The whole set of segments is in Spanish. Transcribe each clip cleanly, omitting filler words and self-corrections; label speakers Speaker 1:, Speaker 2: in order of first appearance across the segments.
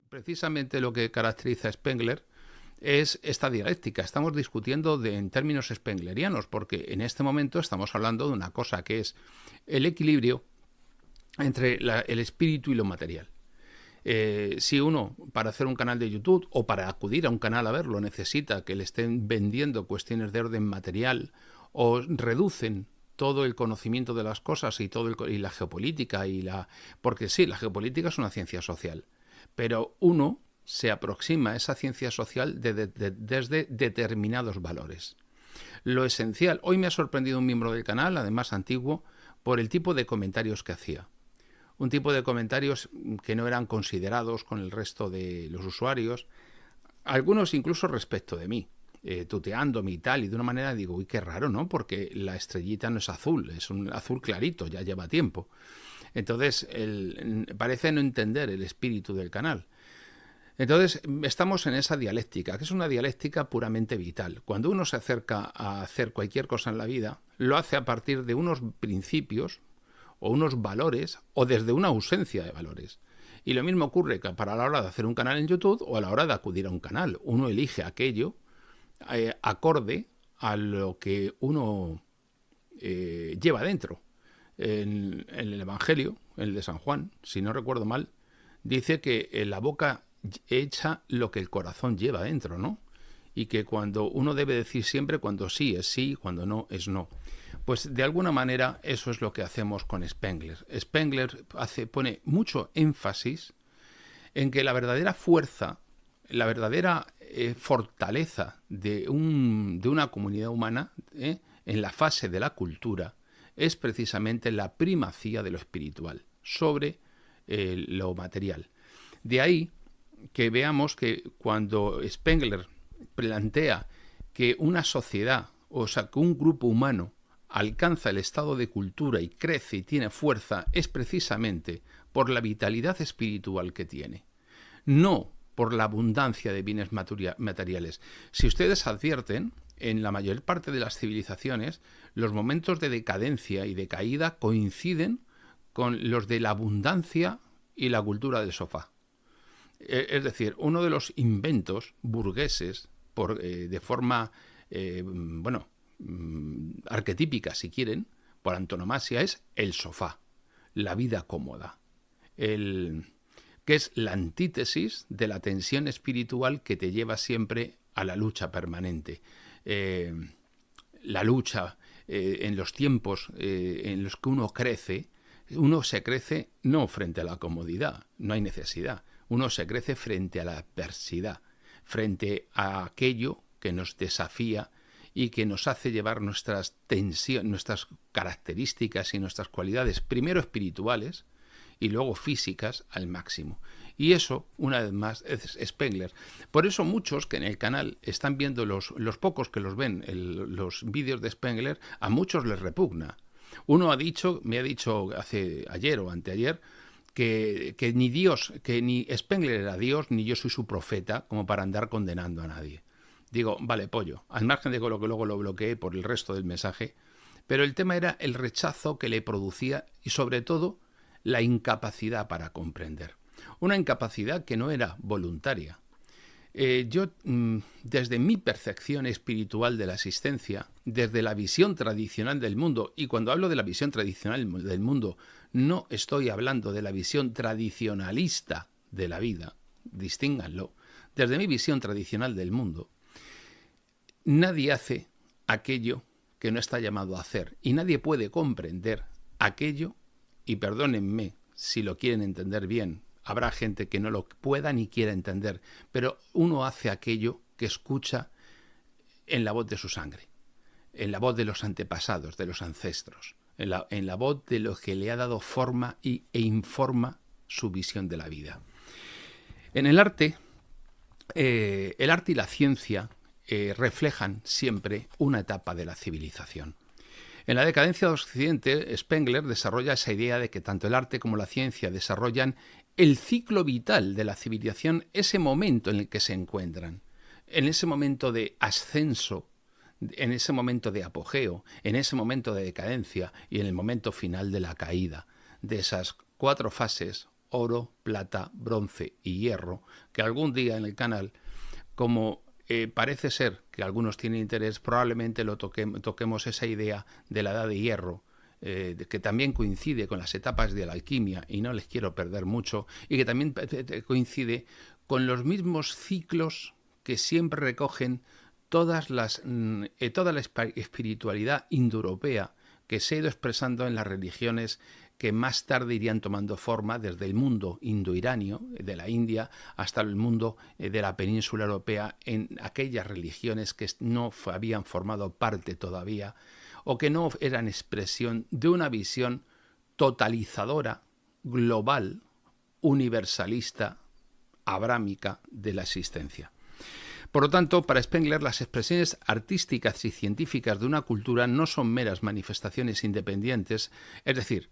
Speaker 1: Precisamente lo que caracteriza a Spengler es esta dialéctica. Estamos discutiendo en términos spenglerianos, porque en este momento estamos hablando de una cosa que es el equilibrio entre el espíritu y lo material. Si uno, para hacer un canal de YouTube o para acudir a un canal a verlo, necesita que le estén vendiendo cuestiones de orden material o reducen todo el conocimiento de las cosas y la geopolítica porque sí, la geopolítica es una ciencia social, pero uno se aproxima a esa ciencia social desde determinados valores. Lo esencial, hoy me ha sorprendido un miembro del canal, además antiguo, por el tipo de comentarios que hacía. Un tipo de comentarios que no eran considerados con el resto de los usuarios, algunos incluso respecto de mí, tuteándome y tal, y de una manera digo, uy, qué raro, ¿no? Porque la estrellita no es azul, es un azul clarito, ya lleva tiempo. Entonces, parece no entender el espíritu del canal. Entonces, estamos en esa dialéctica, que es una dialéctica puramente vital. Cuando uno se acerca a hacer cualquier cosa en la vida, lo hace a partir de unos principios o unos valores o desde una ausencia de valores. Y lo mismo ocurre que para la hora de hacer un canal en YouTube o a la hora de acudir a un canal. Uno elige aquello acorde a lo que uno lleva dentro. En el Evangelio, el de San Juan, si no recuerdo mal, dice que en la boca echa lo que el corazón lleva dentro, ¿no? Y que cuando uno debe decir siempre cuando sí es sí, cuando no es no. Pues de alguna manera eso es lo que hacemos con Spengler. Spengler pone mucho énfasis en que la verdadera fuerza, la verdadera fortaleza de una comunidad humana en la fase de la cultura es precisamente la primacía de lo espiritual sobre lo material. De ahí que veamos que cuando Spengler plantea que una sociedad, o sea, que un grupo humano alcanza el estado de cultura y crece y tiene fuerza, es precisamente por la vitalidad espiritual que tiene, no por la abundancia de bienes materiales. Si ustedes advierten, en la mayor parte de las civilizaciones, los momentos de decadencia y de caída coinciden con los de la abundancia y la cultura del sofá. Es decir, uno de los inventos burgueses, de forma, arquetípica, si quieren, por antonomasia, es el sofá, la vida cómoda, que es la antítesis de la tensión espiritual que te lleva siempre a la lucha permanente. La lucha en los tiempos en los que uno se crece no frente a la comodidad, no hay necesidad. Uno se crece frente a la adversidad, frente a aquello que nos desafía y que nos hace llevar nuestras características y nuestras cualidades, primero espirituales y luego físicas, al máximo. Y eso, una vez más, es Spengler. Por eso muchos que en el canal están viendo, los pocos que los ven, los vídeos de Spengler, a muchos les repugna. Uno me ha dicho ayer o anteayer, que ni Dios, que ni Spengler era Dios, ni yo soy su profeta, como para andar condenando a nadie. Digo, vale, pollo, al margen de lo que luego lo bloqueé por el resto del mensaje, pero el tema era el rechazo que le producía y sobre todo la incapacidad para comprender. Una incapacidad que no era voluntaria. Yo, desde mi percepción espiritual de la existencia, desde la visión tradicional del mundo, y cuando hablo de la visión tradicional del mundo, no estoy hablando de la visión tradicionalista de la vida, distínganlo, desde mi visión tradicional del mundo, nadie hace aquello que no está llamado a hacer, y nadie puede comprender aquello, y perdónenme si lo quieren entender bien, habrá gente que no lo pueda ni quiera entender, pero uno hace aquello que escucha en la voz de su sangre, en la voz de los antepasados, de los ancestros, en la voz de lo que le ha dado forma e informa su visión de la vida. En el arte y la ciencia reflejan siempre una etapa de la civilización. En la decadencia de Occidente, Spengler desarrolla esa idea de que tanto el arte como la ciencia desarrollan el ciclo vital de la civilización, ese momento en el que se encuentran, en ese momento de ascenso, en ese momento de apogeo, en ese momento de decadencia y en el momento final de la caída, de esas 4 fases oro, plata, bronce y hierro, que algún día en el canal, como parece ser que algunos tienen interés, probablemente toquemos esa idea de la edad de hierro, que también coincide con las etapas de la alquimia, y no les quiero perder mucho, y que también coincide con los mismos ciclos que siempre recogen toda la espiritualidad indoeuropea que se ha ido expresando en las religiones que más tarde irían tomando forma desde el mundo indo-iranio, de la India, hasta el mundo de la península europea, en aquellas religiones que no habían formado parte todavía o que no eran expresión de una visión totalizadora, global, universalista, abrámica de la existencia. Por lo tanto, para Spengler, las expresiones artísticas y científicas de una cultura no son meras manifestaciones independientes, es decir,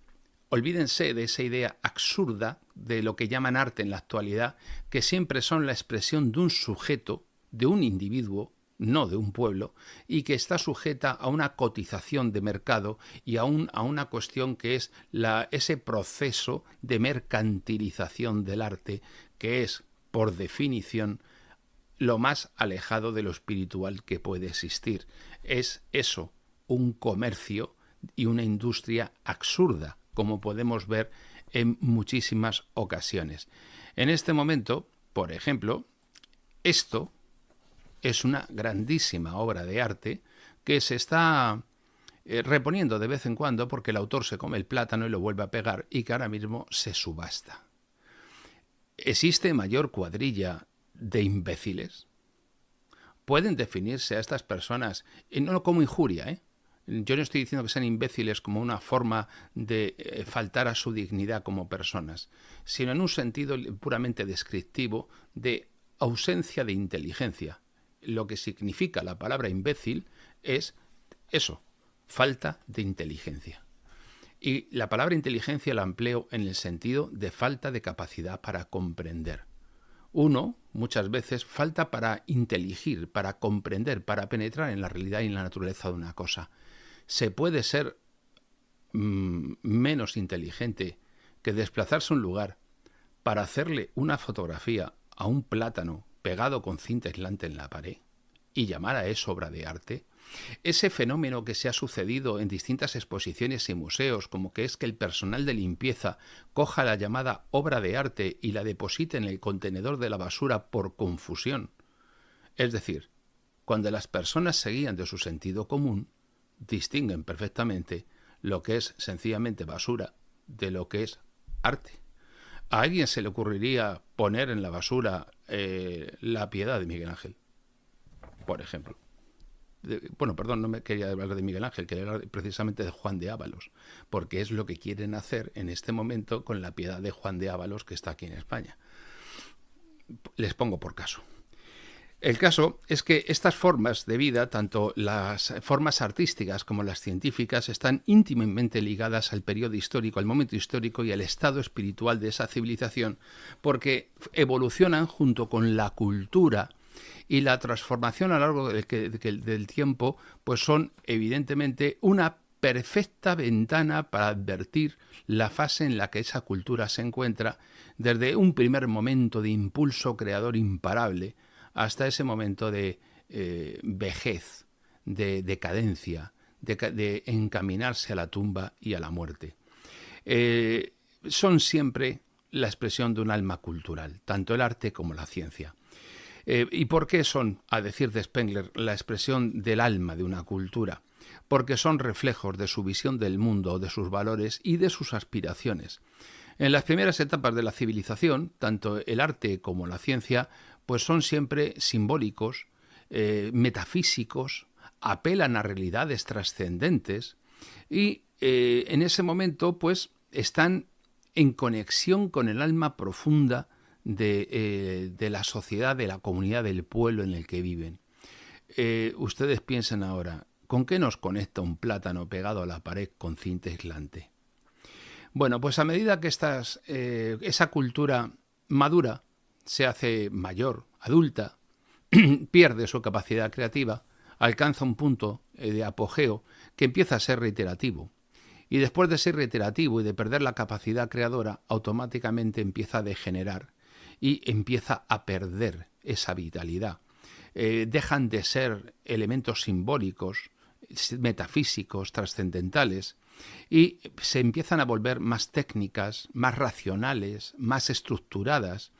Speaker 1: olvídense de esa idea absurda de lo que llaman arte en la actualidad, que siempre son la expresión de un sujeto, de un individuo, no de un pueblo, y que está sujeta a una cotización de mercado y a una cuestión que es ese proceso de mercantilización del arte, que es, por definición, lo más alejado de lo espiritual que puede existir. Es eso, un comercio y una industria absurda, como podemos ver en muchísimas ocasiones. En este momento, por ejemplo, esto es una grandísima obra de arte que se está reponiendo de vez en cuando porque el autor se come el plátano y lo vuelve a pegar, y que ahora mismo se subasta. ¿Existe mayor cuadrilla de imbéciles? ¿Pueden definirse a estas personas, no como injuria, Yo no estoy diciendo que sean imbéciles como una forma de faltar a su dignidad como personas, sino en un sentido puramente descriptivo de ausencia de inteligencia. Lo que significa la palabra imbécil es eso, falta de inteligencia. Y la palabra inteligencia la empleo en el sentido de falta de capacidad para comprender. Uno, muchas veces, falta para inteligir, para comprender, para penetrar en la realidad y en la naturaleza de una cosa. Se puede ser menos inteligente que desplazarse a un lugar para hacerle una fotografía a un plátano pegado con cinta aislante en la pared y llamar a eso obra de arte. Ese fenómeno que se ha sucedido en distintas exposiciones y museos, como que es que el personal de limpieza coja la llamada obra de arte y la deposite en el contenedor de la basura por confusión. Es decir, cuando las personas se guían de su sentido común, distinguen perfectamente lo que es sencillamente basura de lo que es arte. ¿A alguien se le ocurriría poner en la basura la Piedad de Miguel Ángel, por ejemplo? No me quería hablar de Miguel Ángel, quería hablar precisamente de Juan de Ávalos, porque es lo que quieren hacer en este momento con la Piedad de Juan de Ávalos que está aquí en España. Les pongo por caso. El caso es que estas formas de vida, tanto las formas artísticas como las científicas, están íntimamente ligadas al periodo histórico, al momento histórico y al estado espiritual de esa civilización, porque evolucionan junto con la cultura, y la transformación a lo largo del tiempo pues son evidentemente una perfecta ventana para advertir la fase en la que esa cultura se encuentra, desde un primer momento de impulso creador imparable hasta ese momento de vejez, de decadencia, de encaminarse a la tumba y a la muerte. Son siempre la expresión de un alma cultural, tanto el arte como la ciencia. ¿Y por qué son, a decir de Spengler, la expresión del alma de una cultura? Porque son reflejos de su visión del mundo, de sus valores y de sus aspiraciones. En las primeras etapas de la civilización, tanto el arte como la ciencia, pues son siempre simbólicos, metafísicos, apelan a realidades trascendentes y en ese momento pues están en conexión con el alma profunda de la sociedad, de la comunidad, del pueblo en el que viven. Ustedes piensen ahora, ¿con qué nos conecta un plátano pegado a la pared con cinta aislante? Bueno, pues a medida que esa cultura madura, se hace mayor, adulta, pierde su capacidad creativa, alcanza un punto de apogeo que empieza a ser reiterativo. Y después de ser reiterativo y de perder la capacidad creadora, automáticamente empieza a degenerar y empieza a perder esa vitalidad. Dejan de ser elementos simbólicos, metafísicos, trascendentales, y se empiezan a volver más técnicas, más racionales, más estructuradas.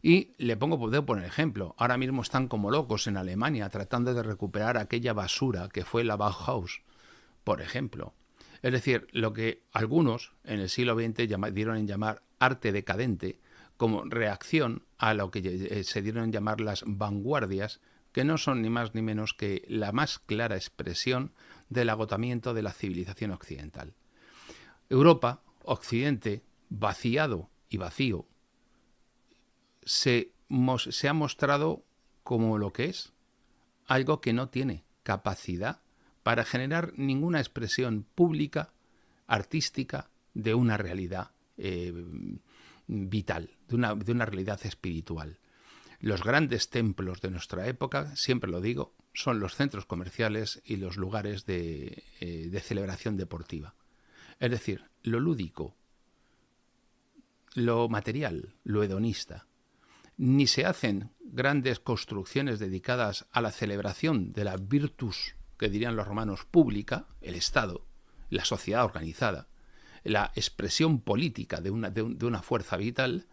Speaker 1: Y puedo poner ejemplo, ahora mismo están como locos en Alemania tratando de recuperar aquella basura que fue la Bauhaus, por ejemplo. Es decir, lo que algunos en el siglo XX dieron en llamar arte decadente, como reacción a lo que se dieron en llamar las vanguardias, que no son ni más ni menos que la más clara expresión del agotamiento de la civilización occidental. Europa, Occidente, vaciado y vacío, se ha mostrado como lo que es, algo que no tiene capacidad para generar ninguna expresión pública, artística, de una realidad vital, de una realidad espiritual. Los grandes templos de nuestra época, siempre lo digo, son los centros comerciales y los lugares de celebración deportiva. Es decir, lo lúdico, lo material, lo hedonista. Ni se hacen grandes construcciones dedicadas a la celebración de la virtus, que dirían los romanos, pública, el Estado, la sociedad organizada, la expresión política de una fuerza vital,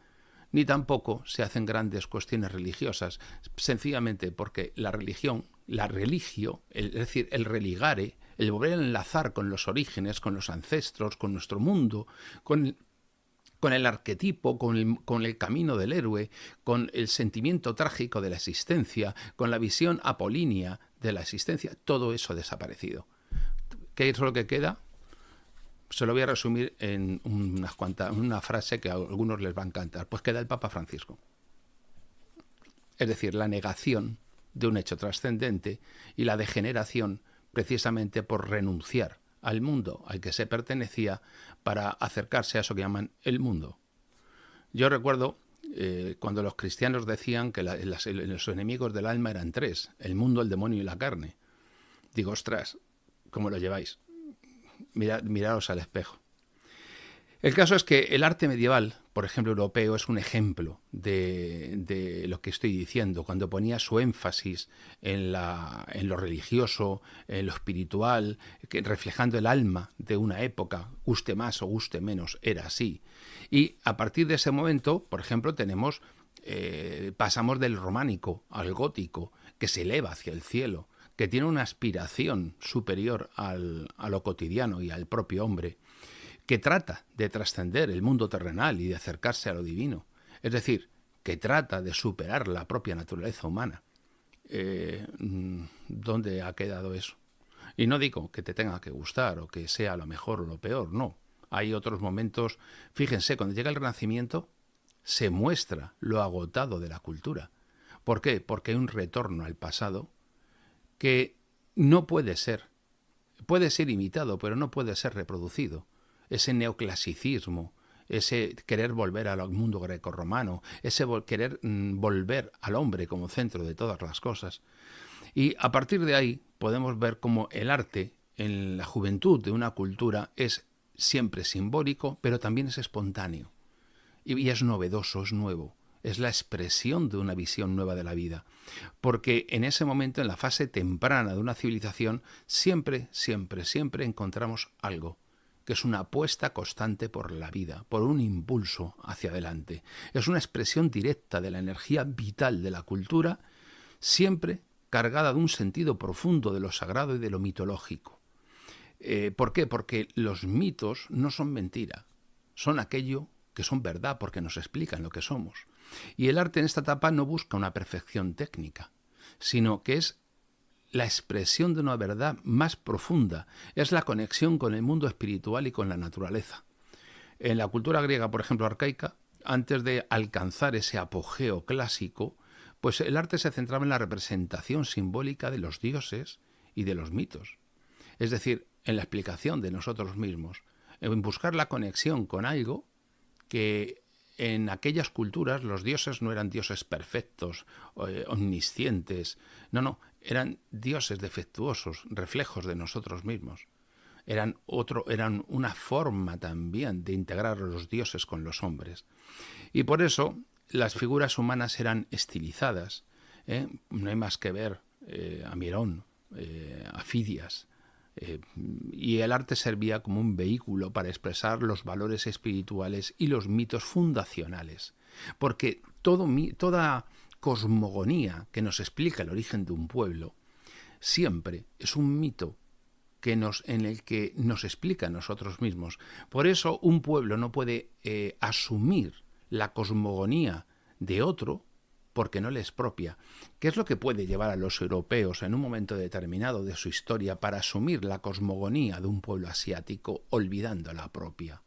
Speaker 1: ni tampoco se hacen grandes cuestiones religiosas, sencillamente porque la religión, la religio, es decir, el religare, el volver a enlazar con los orígenes, con los ancestros, con nuestro mundo, con el arquetipo, con el camino del héroe, con el sentimiento trágico de la existencia, con la visión apolínea de la existencia, todo eso ha desaparecido. ¿Qué es lo que queda? Se lo voy a resumir en una frase que a algunos les va a encantar. Pues queda el Papa Francisco. Es decir, la negación de un hecho trascendente y la degeneración precisamente por renunciar al mundo al que se pertenecía para acercarse a eso que llaman el mundo. Yo recuerdo cuando los cristianos decían que los enemigos del alma eran tres: el mundo, el demonio y la carne. Digo, ostras, ¿cómo lo lleváis? Miraos al espejo. El caso es que el arte medieval, por ejemplo, europeo, es un ejemplo de lo que estoy diciendo, cuando ponía su énfasis en lo religioso, en lo espiritual, reflejando el alma de una época, guste más o guste menos, era así. Y a partir de ese momento, por ejemplo, pasamos del románico al gótico, que se eleva hacia el cielo, que tiene una aspiración superior a lo cotidiano y al propio hombre, que trata de trascender el mundo terrenal y de acercarse a lo divino. Es decir, que trata de superar la propia naturaleza humana. ¿Dónde ha quedado eso? Y no digo que te tenga que gustar o que sea lo mejor o lo peor, no. Hay otros momentos. Fíjense, cuando llega el Renacimiento se muestra lo agotado de la cultura. ¿Por qué? Porque hay un retorno al pasado que no puede ser imitado, pero no puede ser reproducido. Ese neoclasicismo, ese querer volver al mundo grecorromano, ese querer volver al hombre como centro de todas las cosas. Y a partir de ahí podemos ver cómo el arte en la juventud de una cultura es siempre simbólico, pero también es espontáneo. Y es novedoso, es nuevo. Es la expresión de una visión nueva de la vida. Porque en ese momento, en la fase temprana de una civilización, siempre encontramos algo, que es una apuesta constante por la vida, por un impulso hacia adelante. Es una expresión directa de la energía vital de la cultura, siempre cargada de un sentido profundo de lo sagrado y de lo mitológico. ¿Por qué? Porque los mitos no son mentira, son aquello que son verdad, porque nos explican lo que somos. Y el arte en esta etapa no busca una perfección técnica, sino que es la expresión de una verdad más profunda, es la conexión con el mundo espiritual y con la naturaleza. En la cultura griega, por ejemplo, arcaica, antes de alcanzar ese apogeo clásico, pues el arte se centraba en la representación simbólica de los dioses y de los mitos. Es decir, en la explicación de nosotros mismos, en buscar la conexión con algo que en aquellas culturas los dioses no eran dioses perfectos, omniscientes, no, eran dioses defectuosos, reflejos de nosotros mismos. eran una forma también de integrar a los dioses con los hombres. Y por eso las figuras humanas eran estilizadas. No hay más que ver a Mirón, a Fidias, y el arte servía como un vehículo para expresar los valores espirituales y los mitos fundacionales. Porque toda cosmogonía que nos explica el origen de un pueblo siempre es un mito en el que nos explica a nosotros mismos. Por eso un pueblo no puede asumir la cosmogonía de otro porque no le es propia. ¿Qué es lo que puede llevar a los europeos en un momento determinado de su historia para asumir la cosmogonía de un pueblo asiático olvidando la propia?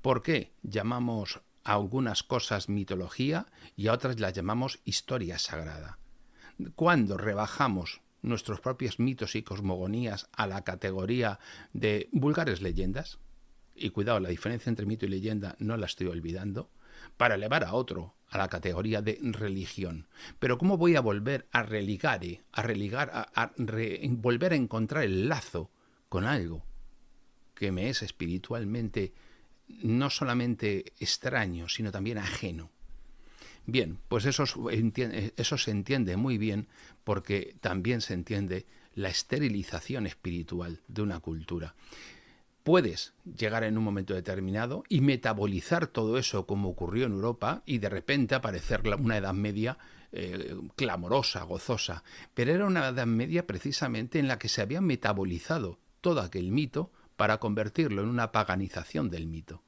Speaker 1: ¿Por qué llamamos a algunas cosas mitología y a otras las llamamos historia sagrada? ¿Cuándo rebajamos nuestros propios mitos y cosmogonías a la categoría de vulgares leyendas? Y cuidado, la diferencia entre mito y leyenda no la estoy olvidando, para elevar a otro a la categoría de religión. Pero ¿cómo voy a volver a volver a encontrar el lazo con algo que me es espiritualmente no solamente extraño, sino también ajeno? Bien, pues eso se entiende muy bien porque también se entiende la esterilización espiritual de una cultura. Puedes llegar en un momento determinado y metabolizar todo eso como ocurrió en Europa y de repente aparecer una Edad Media clamorosa, gozosa. Pero era una Edad Media precisamente en la que se había metabolizado todo aquel mito para convertirlo en una paganización del mito.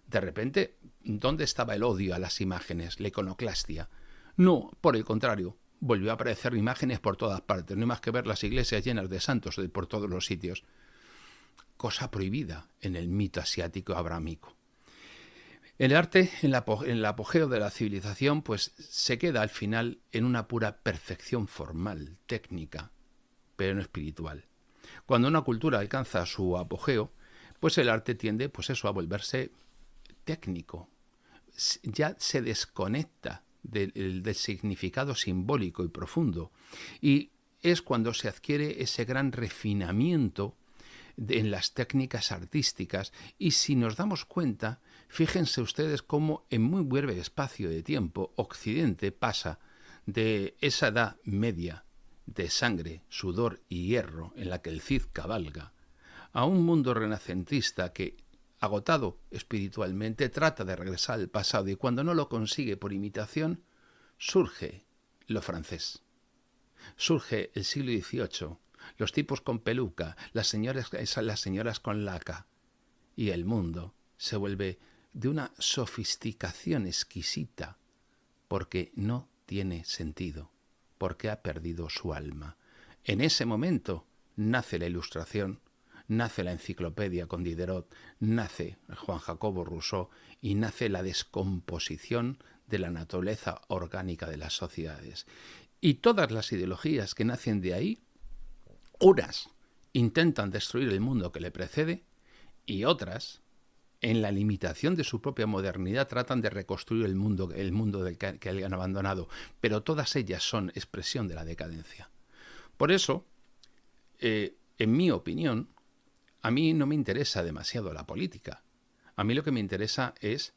Speaker 1: De repente, ¿dónde estaba el odio a las imágenes, la iconoclastia? No, por el contrario, volvió a aparecer imágenes por todas partes. No hay más que ver las iglesias llenas de santos por todos los sitios. Cosa prohibida en el mito asiático abrámico. El arte, en el apogeo de la civilización, pues se queda al final en una pura perfección formal, técnica, pero no espiritual. Cuando una cultura alcanza su apogeo, pues el arte tiende, pues eso, a volverse técnico. Ya se desconecta del significado simbólico y profundo. Y es cuando se adquiere ese gran refinamiento en las técnicas artísticas. Y si nos damos cuenta, fíjense ustedes cómo en muy breve espacio de tiempo Occidente pasa de esa edad media de sangre, sudor y hierro en la que el Cid cabalga, a un mundo renacentista que, agotado espiritualmente, trata de regresar al pasado y cuando no lo consigue por imitación, surge lo francés. Surge el siglo XVIII, los tipos con peluca, las señoras con laca, y el mundo se vuelve de una sofisticación exquisita porque no tiene sentido, porque ha perdido su alma. En ese momento nace la Ilustración, nace la enciclopedia con Diderot, nace Juan Jacobo Rousseau y nace la descomposición de la naturaleza orgánica de las sociedades. Y todas las ideologías que nacen de ahí, unas intentan destruir el mundo que le precede y otras, en la limitación de su propia modernidad, tratan de reconstruir el mundo que han abandonado. Pero todas ellas son expresión de la decadencia. Por eso, en mi opinión, a mí no me interesa demasiado la política. A mí lo que me interesa es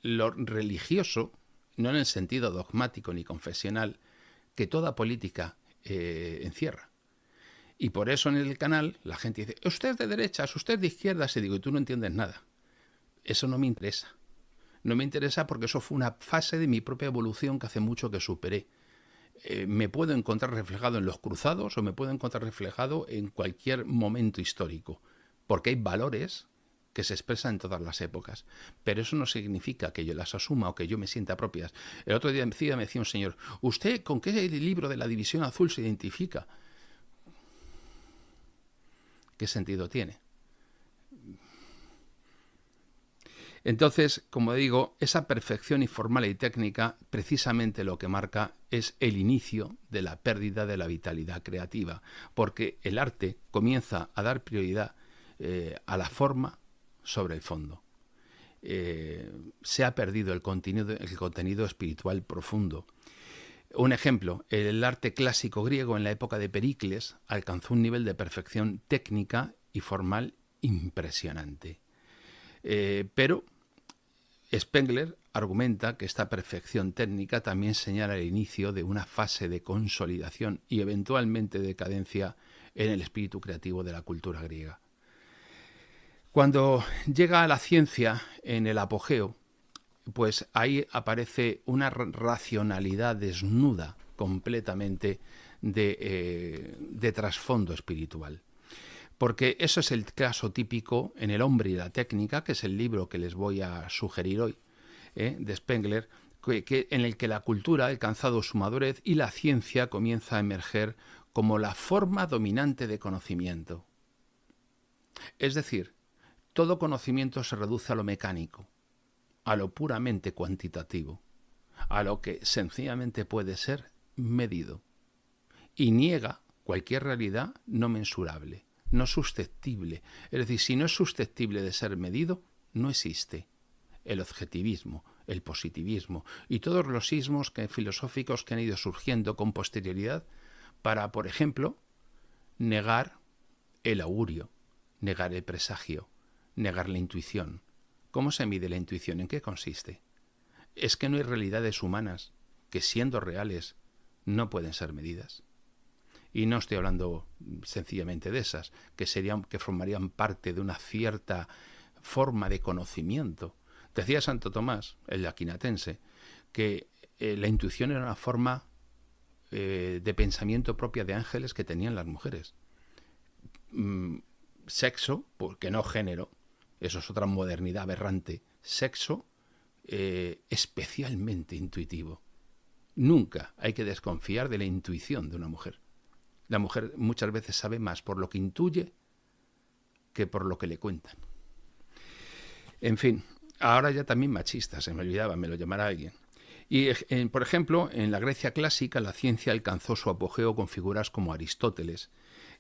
Speaker 1: lo religioso, no en el sentido dogmático ni confesional, que toda política encierra. Y por eso en el canal la gente dice, usted es de derechas, usted es de izquierdas, y digo, y tú no entiendes nada. Eso no me interesa. No me interesa porque eso fue una fase de mi propia evolución que hace mucho que superé. Me puedo encontrar reflejado en los cruzados o me puedo encontrar reflejado en cualquier momento histórico, porque hay valores que se expresan en todas las épocas, pero eso no significa que yo las asuma o que yo me sienta propias. El otro día me decía un señor, ¿usted con qué libro de la División Azul se identifica? ¿Qué sentido tiene? Entonces, como digo, esa perfección informal y técnica precisamente lo que marca es el inicio de la pérdida de la vitalidad creativa, porque el arte comienza a dar prioridad a la forma sobre el fondo. Se ha perdido el contenido espiritual profundo. Un ejemplo, el arte clásico griego en la época de Pericles alcanzó un nivel de perfección técnica y formal impresionante. Pero Spengler argumenta que esta perfección técnica también señala el inicio de una fase de consolidación y eventualmente decadencia en el espíritu creativo de la cultura griega. Cuando llega a la ciencia en el apogeo, pues ahí aparece una racionalidad desnuda completamente de trasfondo espiritual. Porque eso es el caso típico en El hombre y la técnica, que es el libro que les voy a sugerir hoy, de Spengler, en el que la cultura ha alcanzado su madurez y la ciencia comienza a emerger como la forma dominante de conocimiento. Es decir, todo conocimiento se reduce a lo mecánico, a lo puramente cuantitativo, a lo que sencillamente puede ser medido, y niega cualquier realidad no mensurable, no susceptible. Es decir, si no es susceptible de ser medido, no existe. El objetivismo, el positivismo y todos los ismos filosóficos que han ido surgiendo con posterioridad para, por ejemplo, negar el augurio, negar el presagio, negar la intuición. ¿Cómo se mide la intuición? ¿En qué consiste? Es que no hay realidades humanas que, siendo reales, no pueden ser medidas. Y no estoy hablando sencillamente de esas, que formarían parte de una cierta forma de conocimiento. Decía Santo Tomás, el aquinatense, que la intuición era una forma de pensamiento propia de ángeles que tenían las mujeres. Sexo, porque no género, eso es otra modernidad aberrante. Sexo especialmente intuitivo. Nunca hay que desconfiar de la intuición de una mujer. La mujer muchas veces sabe más por lo que intuye que por lo que le cuentan. En fin, ahora ya también machista, se me olvidaba, me lo llamará alguien. Y, por ejemplo, en la Grecia clásica la ciencia alcanzó su apogeo con figuras como Aristóteles,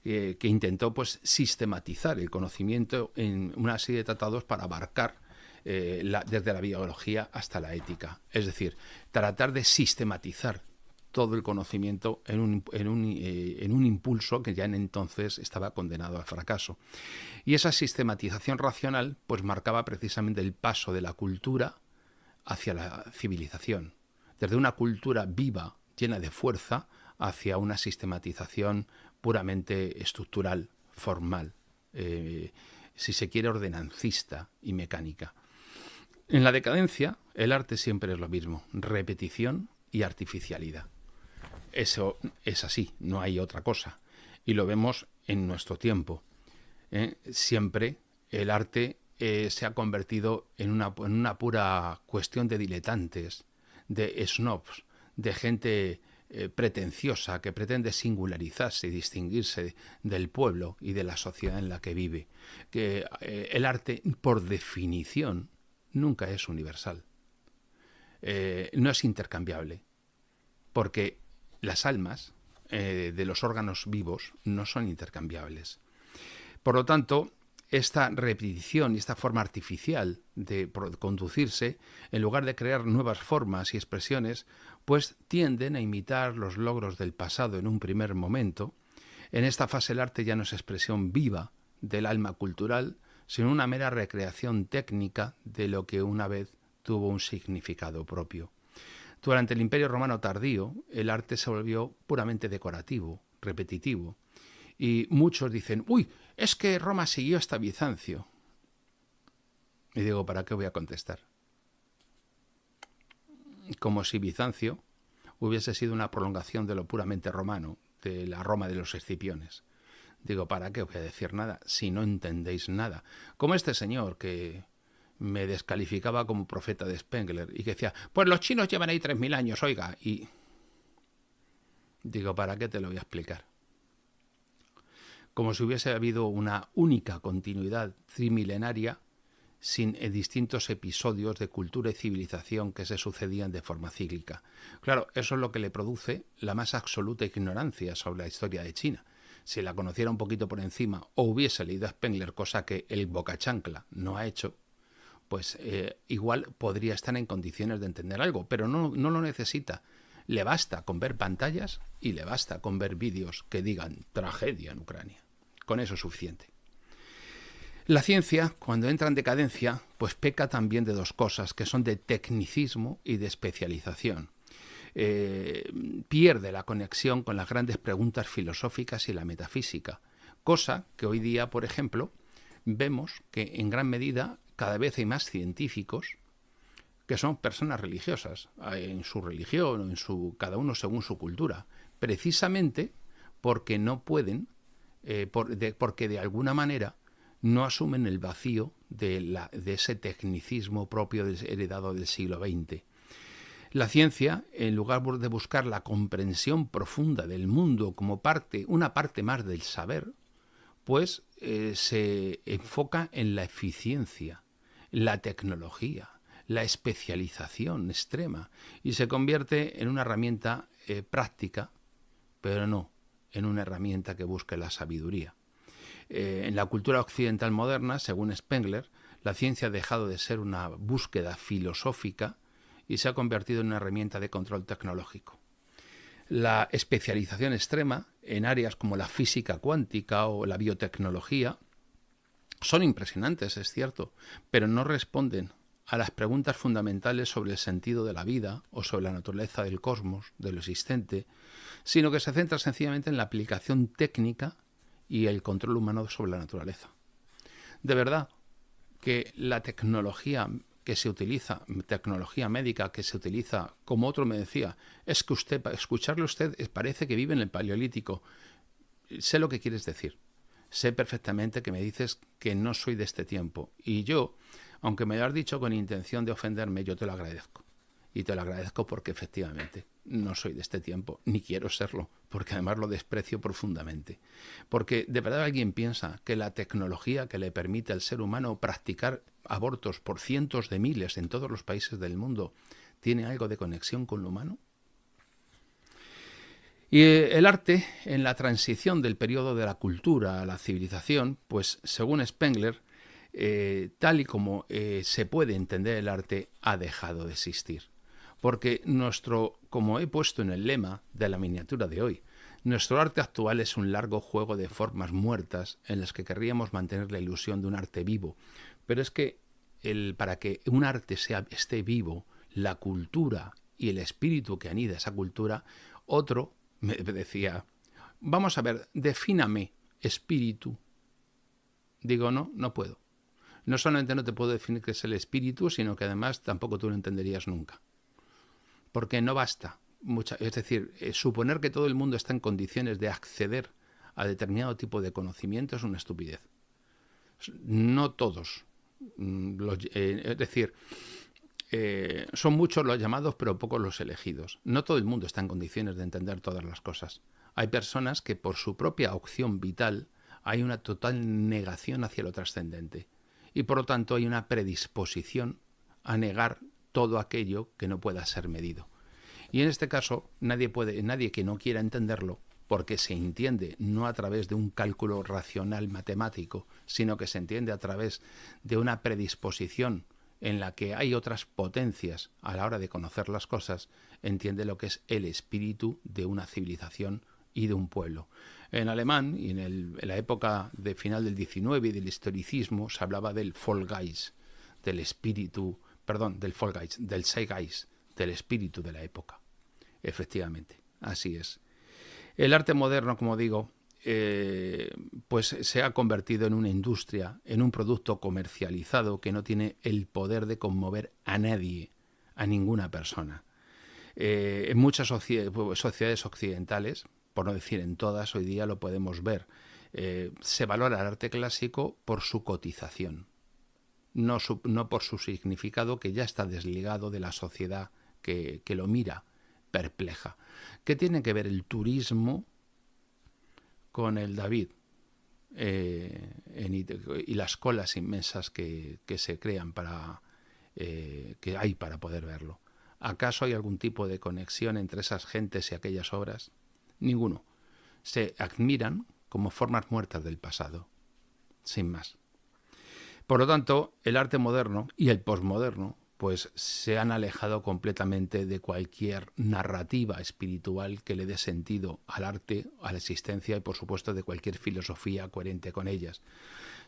Speaker 1: que intentó pues sistematizar el conocimiento en una serie de tratados para abarcar desde la biología hasta la ética. Es decir, tratar de sistematizar todo el conocimiento en un impulso que ya en entonces estaba condenado al fracaso. Y esa sistematización racional pues marcaba precisamente el paso de la cultura hacia la civilización, desde una cultura viva, llena de fuerza, hacia una sistematización puramente estructural, formal, si se quiere ordenancista y mecánica. En la decadencia, el arte siempre es lo mismo, repetición y artificialidad. Eso es así, no hay otra cosa. Y lo vemos en nuestro tiempo. Siempre el arte se ha convertido en una pura cuestión de diletantes, de snobs, de gente pretenciosa que pretende singularizarse y distinguirse del pueblo y de la sociedad en la que vive. Que el arte, por definición, nunca es universal. No es intercambiable. Porque las almas de los órganos vivos no son intercambiables. Por lo tanto, esta repetición y esta forma artificial de conducirse, en lugar de crear nuevas formas y expresiones, pues tienden a imitar los logros del pasado en un primer momento. En esta fase el arte ya no es expresión viva del alma cultural, sino una mera recreación técnica de lo que una vez tuvo un significado propio. Durante el Imperio Romano tardío, el arte se volvió puramente decorativo, repetitivo. Y muchos dicen, uy, es que Roma siguió hasta Bizancio. Y digo, ¿para qué voy a contestar? Como si Bizancio hubiese sido una prolongación de lo puramente romano, de la Roma de los Escipiones. Digo, ¿para qué voy a decir nada si no entendéis nada? Como este señor que me descalificaba como profeta de Spengler y que decía, pues los chinos llevan ahí 3000 años, oiga, y digo, ¿para qué te lo voy a explicar? Como si hubiese habido una única continuidad trimilenaria sin distintos episodios de cultura y civilización que se sucedían de forma cíclica. Claro, eso es lo que le produce la más absoluta ignorancia sobre la historia de China. Si la conociera un poquito por encima o hubiese leído a Spengler, cosa que el bocachancla no ha hecho, pues igual podría estar en condiciones de entender algo, pero no lo necesita. Le basta con ver pantallas y le basta con ver vídeos que digan tragedia en Ucrania. Con eso es suficiente. La ciencia, cuando entra en decadencia, pues peca también de dos cosas, que son de tecnicismo y de especialización. Pierde la conexión con las grandes preguntas filosóficas y la metafísica, cosa que hoy día, por ejemplo, vemos que en gran medida cada vez hay más científicos que son personas religiosas, en su religión, cada uno según su cultura, precisamente porque no pueden, porque de alguna manera no asumen el vacío de ese tecnicismo propio heredado del siglo XX. La ciencia, en lugar de buscar la comprensión profunda del mundo como una parte más del saber, pues se enfoca en la eficiencia, la tecnología, la especialización extrema y se convierte en una herramienta práctica, pero no en una herramienta que busque la sabiduría. En la cultura occidental moderna, según Spengler, la ciencia ha dejado de ser una búsqueda filosófica y se ha convertido en una herramienta de control tecnológico. La especialización extrema en áreas como la física cuántica o la biotecnología son impresionantes, es cierto, pero no responden a las preguntas fundamentales sobre el sentido de la vida o sobre la naturaleza del cosmos, de lo existente, sino que se centra sencillamente en la aplicación técnica y el control humano sobre la naturaleza. De verdad que la tecnología que se utiliza, tecnología médica que se utiliza, como otro me decía, es que usted, para escucharle a usted, parece que vive en el Paleolítico. Sé lo que quieres decir. Sé perfectamente que me dices que no soy de este tiempo. Y yo, aunque me lo has dicho con intención de ofenderme, yo te lo agradezco. Y te lo agradezco porque efectivamente no soy de este tiempo, ni quiero serlo, porque además lo desprecio profundamente. Porque de verdad alguien piensa que la tecnología que le permite al ser humano practicar abortos por cientos de miles en todos los países del mundo tiene algo de conexión con lo humano. Y el arte, en la transición del periodo de la cultura a la civilización, pues según Spengler, tal y como se puede entender el arte, ha dejado de existir. Porque como he puesto en el lema de la miniatura de hoy, nuestro arte actual es un largo juego de formas muertas en las que querríamos mantener la ilusión de un arte vivo. Pero es que para que un arte esté vivo, la cultura y el espíritu que anida esa cultura, otro me decía, vamos a ver, defíname espíritu. Digo, no puedo. No solamente no te puedo definir qué es el espíritu, sino que además tampoco tú lo entenderías nunca. Porque no basta. Es decir, suponer que todo el mundo está en condiciones de acceder a determinado tipo de conocimiento es una estupidez. No todos. Es decir, son muchos los llamados, pero pocos los elegidos. No todo el mundo está en condiciones de entender todas las cosas. Hay personas que por su propia opción vital hay una total negación hacia lo trascendente. Y por lo tanto hay una predisposición a negar todo aquello que no pueda ser medido. Y en este caso, nadie que no quiera entenderlo, porque se entiende no a través de un cálculo racional matemático, sino que se entiende a través de una predisposición en la que hay otras potencias a la hora de conocer las cosas, entiende lo que es el espíritu de una civilización y de un pueblo. En alemán, y en la época de final del XIX y del historicismo, se hablaba del Vollgeist, del Zeitgeist, del espíritu de la época. Efectivamente, así es. El arte moderno, como digo, pues se ha convertido en una industria, en un producto comercializado que no tiene el poder de conmover a nadie, a ninguna persona. En muchas sociedades occidentales, por no decir en todas, hoy día lo podemos ver, se valora el arte clásico por su cotización, no por su significado, que ya está desligado de la sociedad que lo mira perpleja. ¿Qué tiene que ver el turismo con el David y las colas inmensas que se crean que hay para poder verlo? ¿Acaso hay algún tipo de conexión entre esas gentes y aquellas obras? Ninguno. Se admiran como formas muertas del pasado, sin más. Por lo tanto, el arte moderno y el posmoderno pues se han alejado completamente de cualquier narrativa espiritual que le dé sentido al arte, a la existencia y por supuesto de cualquier filosofía coherente con ellas.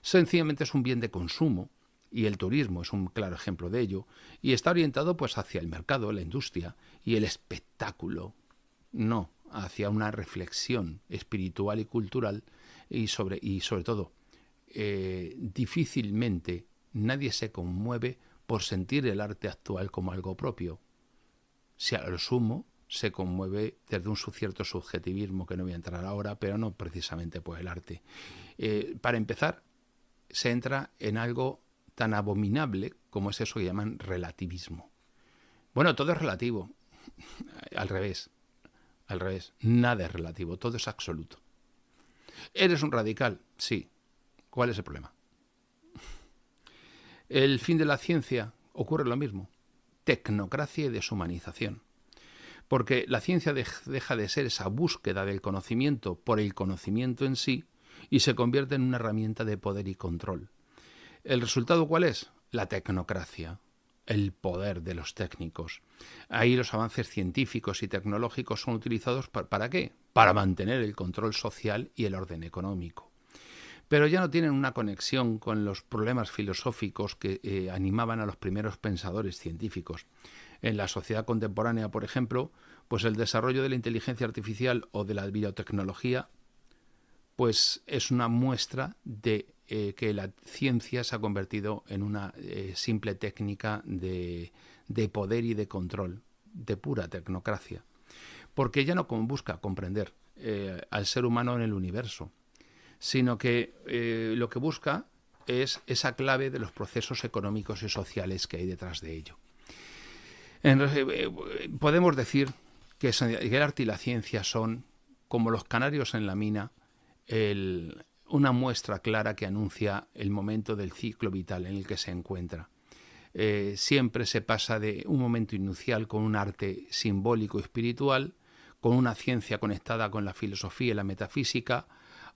Speaker 1: Sencillamente es un bien de consumo y el turismo es un claro ejemplo de ello y está orientado pues hacia el mercado, la industria y el espectáculo, no hacia una reflexión espiritual y cultural y sobre todo difícilmente nadie se conmueve por sentir el arte actual como algo propio. Si a lo sumo se conmueve desde un cierto subjetivismo que no voy a entrar ahora, pero no precisamente por el arte. Para empezar, se entra en algo tan abominable como es eso que llaman relativismo. Bueno, todo es relativo. Al revés. Nada es relativo, todo es absoluto. ¿Eres un radical? Sí. ¿Cuál es el problema? El fin de la ciencia ocurre lo mismo. Tecnocracia y deshumanización. Porque la ciencia deja de ser esa búsqueda del conocimiento por el conocimiento en sí y se convierte en una herramienta de poder y control. ¿El resultado cuál es? La tecnocracia, el poder de los técnicos. Ahí los avances científicos y tecnológicos son utilizados ¿para qué? Para mantener el control social y el orden económico. Pero ya no tienen una conexión con los problemas filosóficos que animaban a los primeros pensadores científicos. En la sociedad contemporánea, por ejemplo, pues el desarrollo de la inteligencia artificial o de la biotecnología pues es una muestra de que la ciencia se ha convertido en una simple técnica de poder y de control, de pura tecnocracia. Porque ya no busca comprender al ser humano en el universo, sino que lo que busca es esa clave de los procesos económicos y sociales que hay detrás de ello. Podemos decir que el arte y la ciencia son, como los canarios en la mina, una muestra clara que anuncia el momento del ciclo vital en el que se encuentra. Siempre se pasa de un momento inicial con un arte simbólico y espiritual, con una ciencia conectada con la filosofía y la metafísica,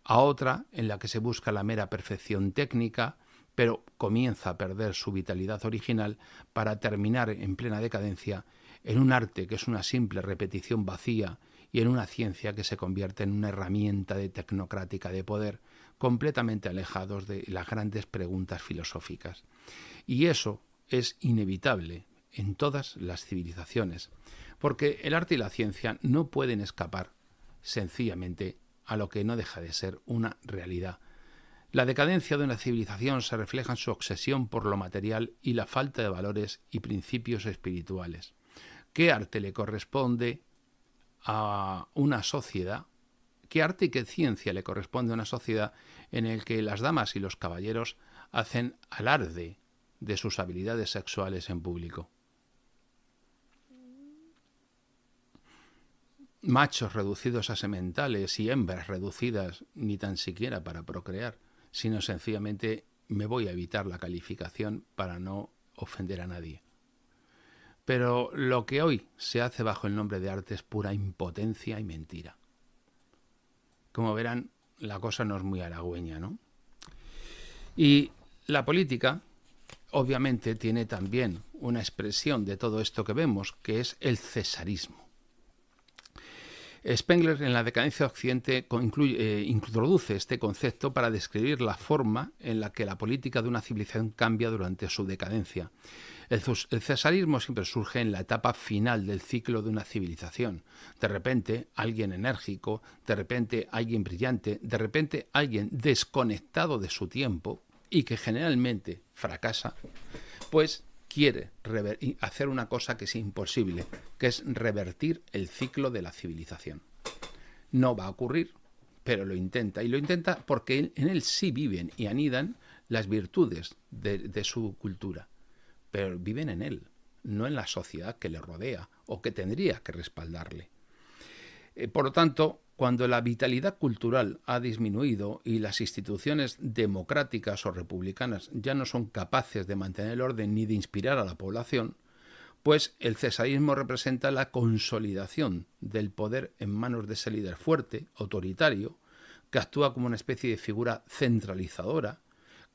Speaker 1: a otra en la que se busca la mera perfección técnica, pero comienza a perder su vitalidad original para terminar en plena decadencia en un arte que es una simple repetición vacía y en una ciencia que se convierte en una herramienta tecnocrática de poder, completamente alejados de las grandes preguntas filosóficas. Y eso es inevitable en todas las civilizaciones, porque el arte y la ciencia no pueden escapar sencillamente a lo que no deja de ser una realidad. La decadencia de una civilización se refleja en su obsesión por lo material y la falta de valores y principios espirituales. ¿Qué arte le corresponde a una sociedad? ¿Qué arte y qué ciencia le corresponde a una sociedad en la que las damas y los caballeros hacen alarde de sus habilidades sexuales en público? Machos reducidos a sementales y hembras reducidas ni tan siquiera para procrear, sino sencillamente me voy a evitar la calificación para no ofender a nadie. Pero lo que hoy se hace bajo el nombre de arte es pura impotencia y mentira. Como verán, la cosa no es muy halagüeña, ¿no? Y la política, obviamente, tiene también una expresión de todo esto que vemos, que es el cesarismo. Spengler, en La decadencia de Occidente, introduce este concepto para describir la forma en la que la política de una civilización cambia durante su decadencia. El cesarismo siempre surge en la etapa final del ciclo de una civilización. De repente, alguien enérgico, de repente, alguien brillante, de repente, alguien desconectado de su tiempo y que generalmente fracasa, pues quiere hacer una cosa que es imposible, que es revertir el ciclo de la civilización. No va a ocurrir, pero lo intenta. Y lo intenta porque en él sí viven y anidan las virtudes de su cultura. Pero viven en él, no en la sociedad que le rodea o que tendría que respaldarle. Por lo tanto, cuando la vitalidad cultural ha disminuido y las instituciones democráticas o republicanas ya no son capaces de mantener el orden ni de inspirar a la población, pues el cesarismo representa la consolidación del poder en manos de ese líder fuerte, autoritario, que actúa como una especie de figura centralizadora,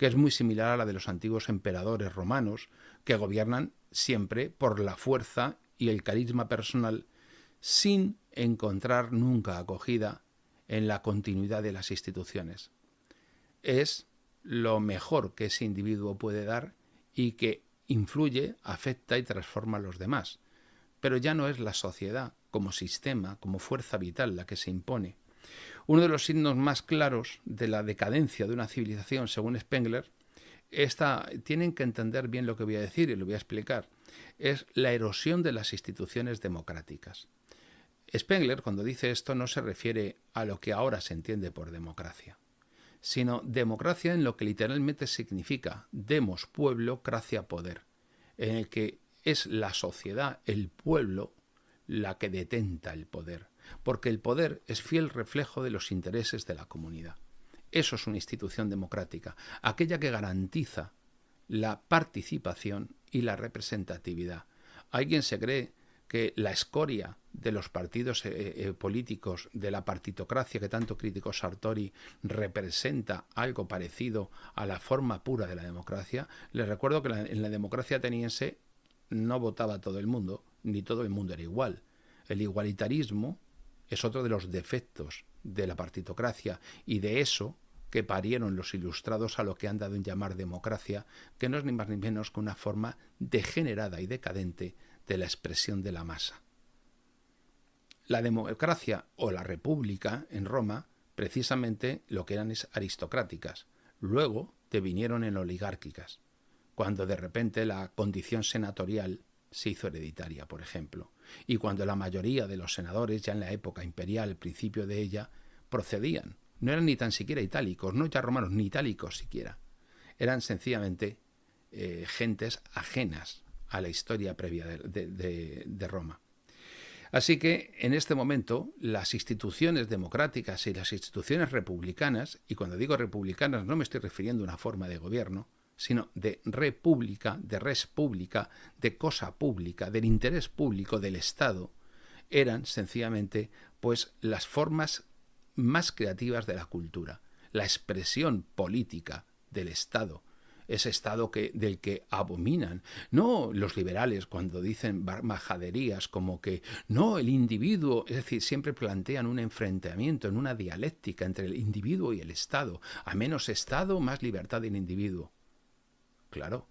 Speaker 1: que es muy similar a la de los antiguos emperadores romanos, que gobiernan siempre por la fuerza y el carisma personal, sin encontrar nunca acogida en la continuidad de las instituciones. Es lo mejor que ese individuo puede dar y que influye, afecta y transforma a los demás. Pero ya no es la sociedad como sistema, como fuerza vital la que se impone. Uno de los signos más claros de la decadencia de una civilización, según Spengler, tienen que entender bien lo que voy a decir y lo voy a explicar, es la erosión de las instituciones democráticas. Spengler, cuando dice esto, no se refiere a lo que ahora se entiende por democracia, sino democracia en lo que literalmente significa demos, pueblo, cracia, poder, en el que es la sociedad, el pueblo, la que detenta el poder, porque el poder es fiel reflejo de los intereses de la comunidad. Eso es una institución democrática, aquella que garantiza la participación y la representatividad. Alguien se cree que la escoria de los partidos políticos, de la partitocracia que tanto criticó Sartori, representa algo parecido a la forma pura de la democracia. Les recuerdo que en la democracia ateniense no votaba todo el mundo, ni todo el mundo era igual. El igualitarismo es otro de los defectos de la partitocracia y de eso que parieron los ilustrados a lo que han dado en llamar democracia, que no es ni más ni menos que una forma degenerada y decadente de la expresión de la masa. La democracia o la república en Roma, precisamente lo que eran es aristocráticas, luego devinieron en oligárquicas, cuando de repente la condición senatorial se hizo hereditaria, por ejemplo, y cuando la mayoría de los senadores, ya en la época imperial, al principio de ella, procedían. No eran ni tan siquiera itálicos, no ya romanos, ni itálicos siquiera. Eran sencillamente gentes ajenas a la historia previa de Roma. Así que en este momento las instituciones democráticas y las instituciones republicanas, y cuando digo republicanas no me estoy refiriendo a una forma de gobierno, sino de república, de res pública, de cosa pública, del interés público del Estado, eran sencillamente pues las formas más creativas de la cultura, la expresión política del Estado, ese Estado del que abominan. No los liberales cuando dicen majaderías como que no, el individuo, es decir, siempre plantean un enfrentamiento, en una dialéctica entre el individuo y el Estado. A menos Estado, más libertad del individuo. Claro,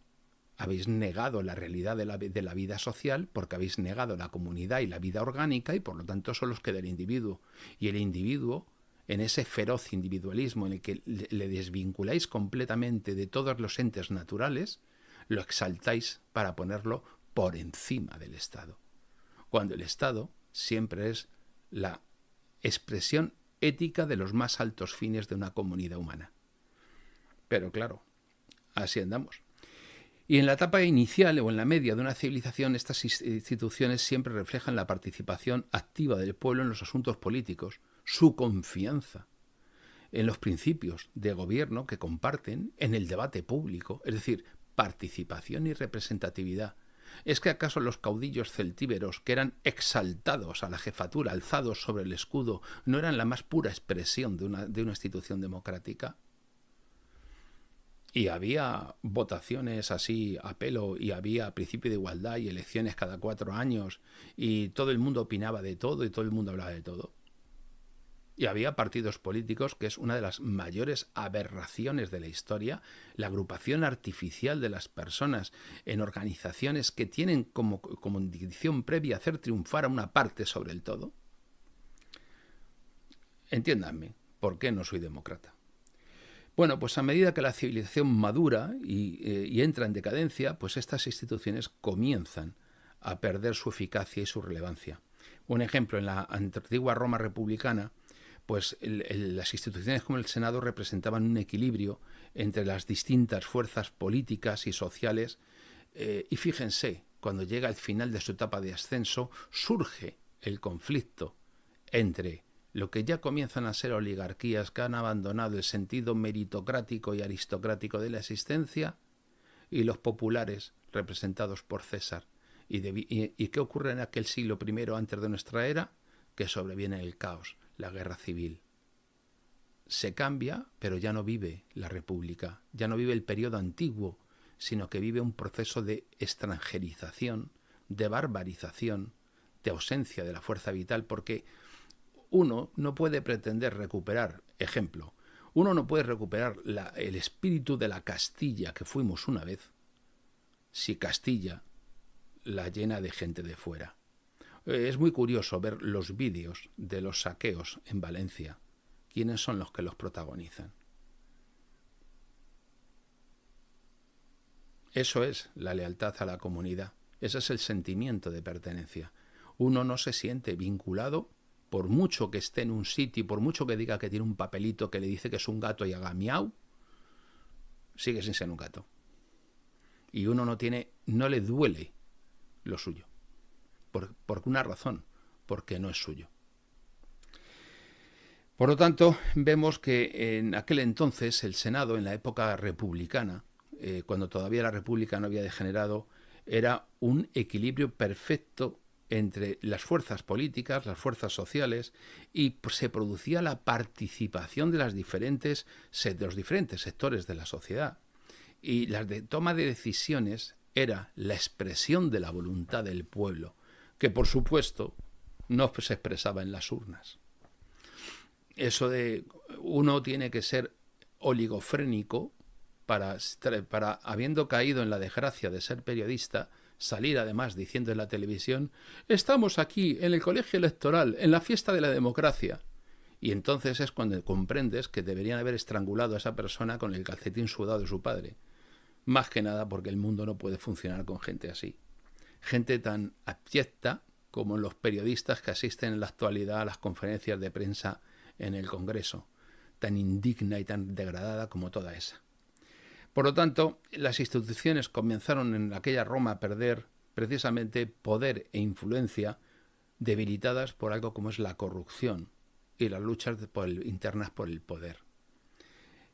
Speaker 1: habéis negado la realidad de la vida social porque habéis negado la comunidad y la vida orgánica y por lo tanto solo os queda el individuo. Y el individuo, en ese feroz individualismo en el que le desvinculáis completamente de todos los entes naturales, lo exaltáis para ponerlo por encima del Estado. Cuando el Estado siempre es la expresión ética de los más altos fines de una comunidad humana. Pero claro, así andamos. Y en la etapa inicial o en la media de una civilización, estas instituciones siempre reflejan la participación activa del pueblo en los asuntos políticos, su confianza en los principios de gobierno que comparten, en el debate público, es decir, participación y representatividad. ¿Es que acaso los caudillos celtíberos, que eran exaltados a la jefatura, alzados sobre el escudo, no eran la más pura expresión de una institución democrática? Y había votaciones así a pelo y había principio de igualdad y elecciones cada 4 años y todo el mundo opinaba de todo y todo el mundo hablaba de todo. Y había partidos políticos, que es una de las mayores aberraciones de la historia, la agrupación artificial de las personas en organizaciones que tienen como condición previa hacer triunfar a una parte sobre el todo. Entiéndanme, ¿por qué no soy demócrata? Bueno, pues a medida que la civilización madura y entra en decadencia, pues estas instituciones comienzan a perder su eficacia y su relevancia. Un ejemplo, en la antigua Roma republicana, pues las instituciones como el Senado representaban un equilibrio entre las distintas fuerzas políticas y sociales y fíjense, cuando llega el final de su etapa de ascenso, surge el conflicto entre lo que ya comienzan a ser oligarquías que han abandonado el sentido meritocrático y aristocrático de la existencia y los populares representados por César. ¿Y qué ocurre en aquel siglo I antes de nuestra era? Que sobreviene el caos, la guerra civil. se cambia, pero ya no vive la República, ya no vive el periodo antiguo, sino que vive un proceso de extranjerización, de barbarización, de ausencia de la fuerza vital, porque uno no puede pretender recuperar, ejemplo, uno no puede recuperar el espíritu de la Castilla que fuimos una vez si Castilla la llena de gente de fuera. Es muy curioso ver los vídeos de los saqueos en Valencia. ¿Quiénes son los que los protagonizan? Eso es la lealtad a la comunidad. Ese es el sentimiento de pertenencia. Uno no se siente vinculado por mucho que esté en un sitio, por mucho que diga que tiene un papelito que le dice que es un gato y haga miau, sigue sin ser un gato. Y uno no le duele lo suyo. Por una razón, porque no es suyo. Por lo tanto, vemos que en aquel entonces el Senado, en la época republicana, cuando todavía la República no había degenerado, era un equilibrio perfecto entre las fuerzas políticas, las fuerzas sociales, y se producía la participación de los diferentes sectores de la sociedad. Y la toma de decisiones era la expresión de la voluntad del pueblo, que por supuesto no se expresaba en las urnas. Eso de uno tiene que ser oligofrénico para, habiendo caído en la desgracia de ser periodista, salir además diciendo en la televisión: estamos aquí en el colegio electoral, en la fiesta de la democracia. Y entonces es cuando comprendes que deberían haber estrangulado a esa persona con el calcetín sudado de su padre. Más que nada porque el mundo no puede funcionar con gente así. Gente tan abyecta como los periodistas que asisten en la actualidad a las conferencias de prensa en el Congreso, tan indigna y tan degradada como toda esa. Por lo tanto, las instituciones comenzaron en aquella Roma a perder precisamente poder e influencia, debilitadas por algo como es la corrupción y las luchas internas por el poder.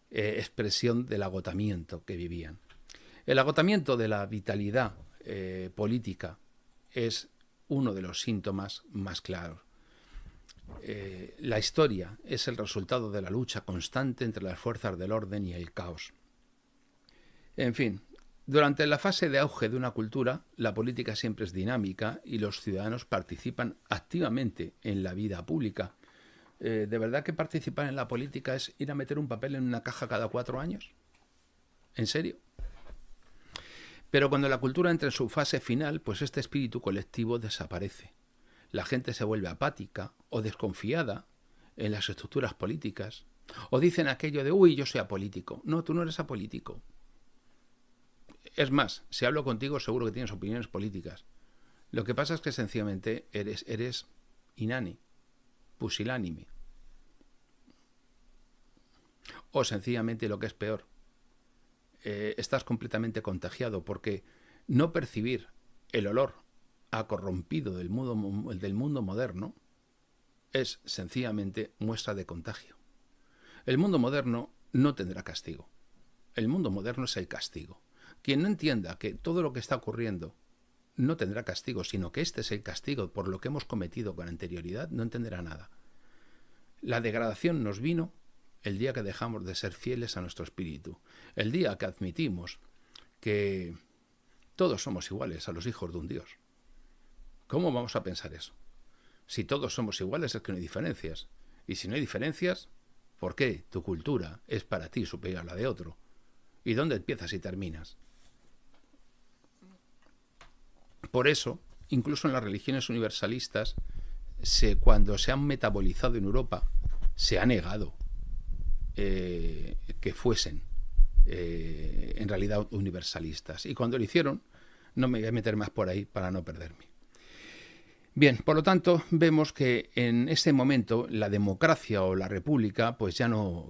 Speaker 1: Expresión del agotamiento que vivían. El agotamiento de la vitalidad política es uno de los síntomas más claros. La historia es el resultado de la lucha constante entre las fuerzas del orden y el caos. En fin, durante la fase de auge de una cultura, la política siempre es dinámica y los ciudadanos participan activamente en la vida pública. ¿De verdad que participar en la política es ir a meter un papel en una caja cada 4 años? ¿En serio? Pero cuando la cultura entra en su fase final, pues este espíritu colectivo desaparece. La gente se vuelve apática o desconfiada en las estructuras políticas. O dicen aquello de: uy, yo soy apolítico. No, tú no eres apolítico. Es más, si hablo contigo seguro que tienes opiniones políticas. Lo que pasa es que sencillamente eres inane, pusilánime. O sencillamente, lo que es peor, estás completamente contagiado, porque no percibir el olor a corrompido del mundo moderno es sencillamente muestra de contagio. El mundo moderno no tendrá castigo. El mundo moderno es el castigo. Quien no entienda que todo lo que está ocurriendo no tendrá castigo, sino que este es el castigo por lo que hemos cometido con anterioridad, no entenderá nada. La degradación nos vino el día que dejamos de ser fieles a nuestro espíritu, el día que admitimos que todos somos iguales a los hijos de un Dios. ¿Cómo vamos a pensar eso? Si todos somos iguales es que no hay diferencias. Y si no hay diferencias, ¿por qué tu cultura es para ti superior a la de otro? ¿Y dónde empiezas y terminas? Por eso, incluso en las religiones universalistas, cuando se han metabolizado en Europa, se ha negado que fuesen en realidad universalistas. Y cuando lo hicieron, no me voy a meter más por ahí para no perderme. Bien, por lo tanto, vemos que en este momento la democracia o la república, pues ya no,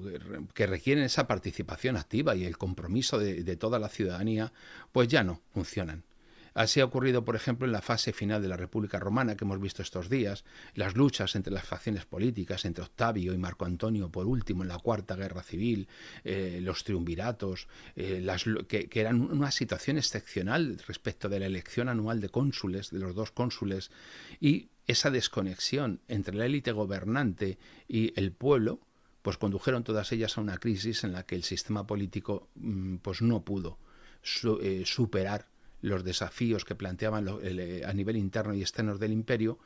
Speaker 1: que requieren esa participación activa y el compromiso de toda la ciudadanía, pues ya no funcionan. Así ha ocurrido, por ejemplo, en la fase final de la República Romana que hemos visto estos días, las luchas entre las facciones políticas, entre Octavio y Marco Antonio, por último, en la Cuarta Guerra Civil, los triunviratos, que eran una situación excepcional respecto de la elección anual de cónsules, de los 2 cónsules, y esa desconexión entre la élite gobernante y el pueblo, pues condujeron todas ellas a una crisis en la que el sistema político pues no pudo superar los desafíos que planteaban a nivel interno y externo del imperio,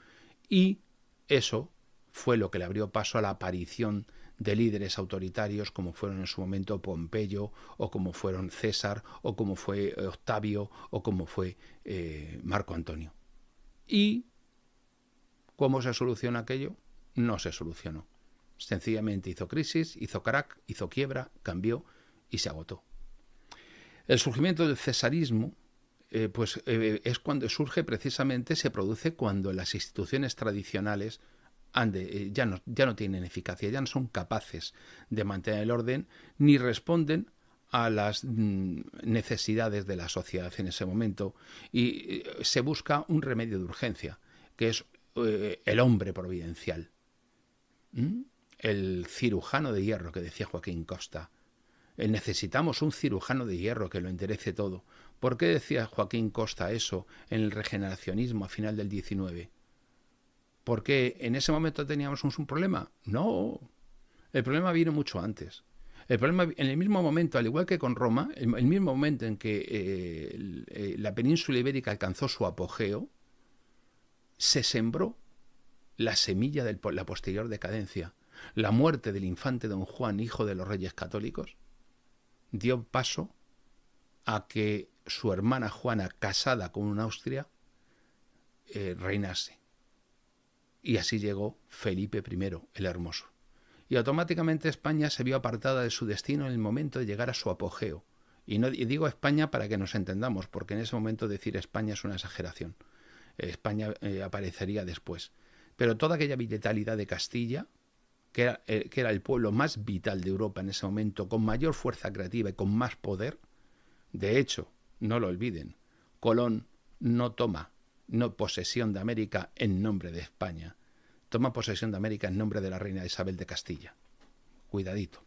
Speaker 1: y eso fue lo que le abrió paso a la aparición de líderes autoritarios como fueron en su momento Pompeyo, o como fueron César, o como fue Octavio, o como fue Marco Antonio. ¿Y cómo se soluciona aquello? No se solucionó. Sencillamente hizo crisis, hizo crack, hizo quiebra, cambió y se agotó. El surgimiento del cesarismo es cuando surge, precisamente se produce cuando las instituciones tradicionales ya no tienen eficacia, ya no son capaces de mantener el orden ni responden a las necesidades de la sociedad en ese momento, y se busca un remedio de urgencia, que es el hombre providencial, el cirujano de hierro que decía Joaquín Costa. Necesitamos un cirujano de hierro que lo enderece todo. ¿Por qué decía Joaquín Costa eso en el regeneracionismo a final del 19? ¿Porque en ese momento teníamos un problema? No, el problema vino mucho antes. El problema, en el mismo momento, al igual que con Roma, el mismo momento en que la península ibérica alcanzó su apogeo, se sembró la semilla de la posterior decadencia. La muerte del infante don Juan, hijo de los reyes católicos, dio paso a que su hermana Juana, casada con un Austria, reinase. Y así llegó Felipe I, el Hermoso. Y automáticamente España se vio apartada de su destino en el momento de llegar a su apogeo. Y digo España para que nos entendamos, porque en ese momento decir España es una exageración. España aparecería después. Pero toda aquella vitalidad de Castilla, que era el pueblo más vital de Europa en ese momento, con mayor fuerza creativa y con más poder. De hecho, no lo olviden, Colón no toma posesión de América en nombre de España, toma posesión de América en nombre de la reina Isabel de Castilla. Cuidadito.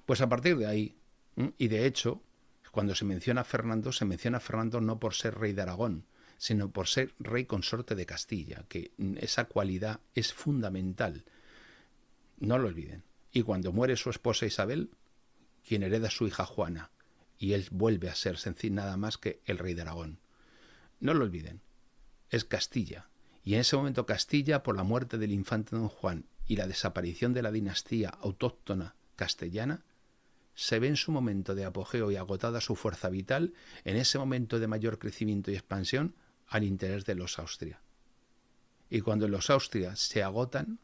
Speaker 1: Pues a partir de ahí, y de hecho, cuando se menciona a Fernando no por ser rey de Aragón, sino por ser rey consorte de Castilla, que esa cualidad es fundamental. No lo olviden. Y cuando muere su esposa Isabel, quien hereda a su hija Juana, y él vuelve a ser nada más que el rey de Aragón. No lo olviden. Es Castilla. Y en ese momento Castilla, por la muerte del infante don Juan y la desaparición de la dinastía autóctona castellana, se ve en su momento de apogeo y agotada su fuerza vital, en ese momento de mayor crecimiento y expansión, al interés de los Austria. Y cuando los Austria se agotan,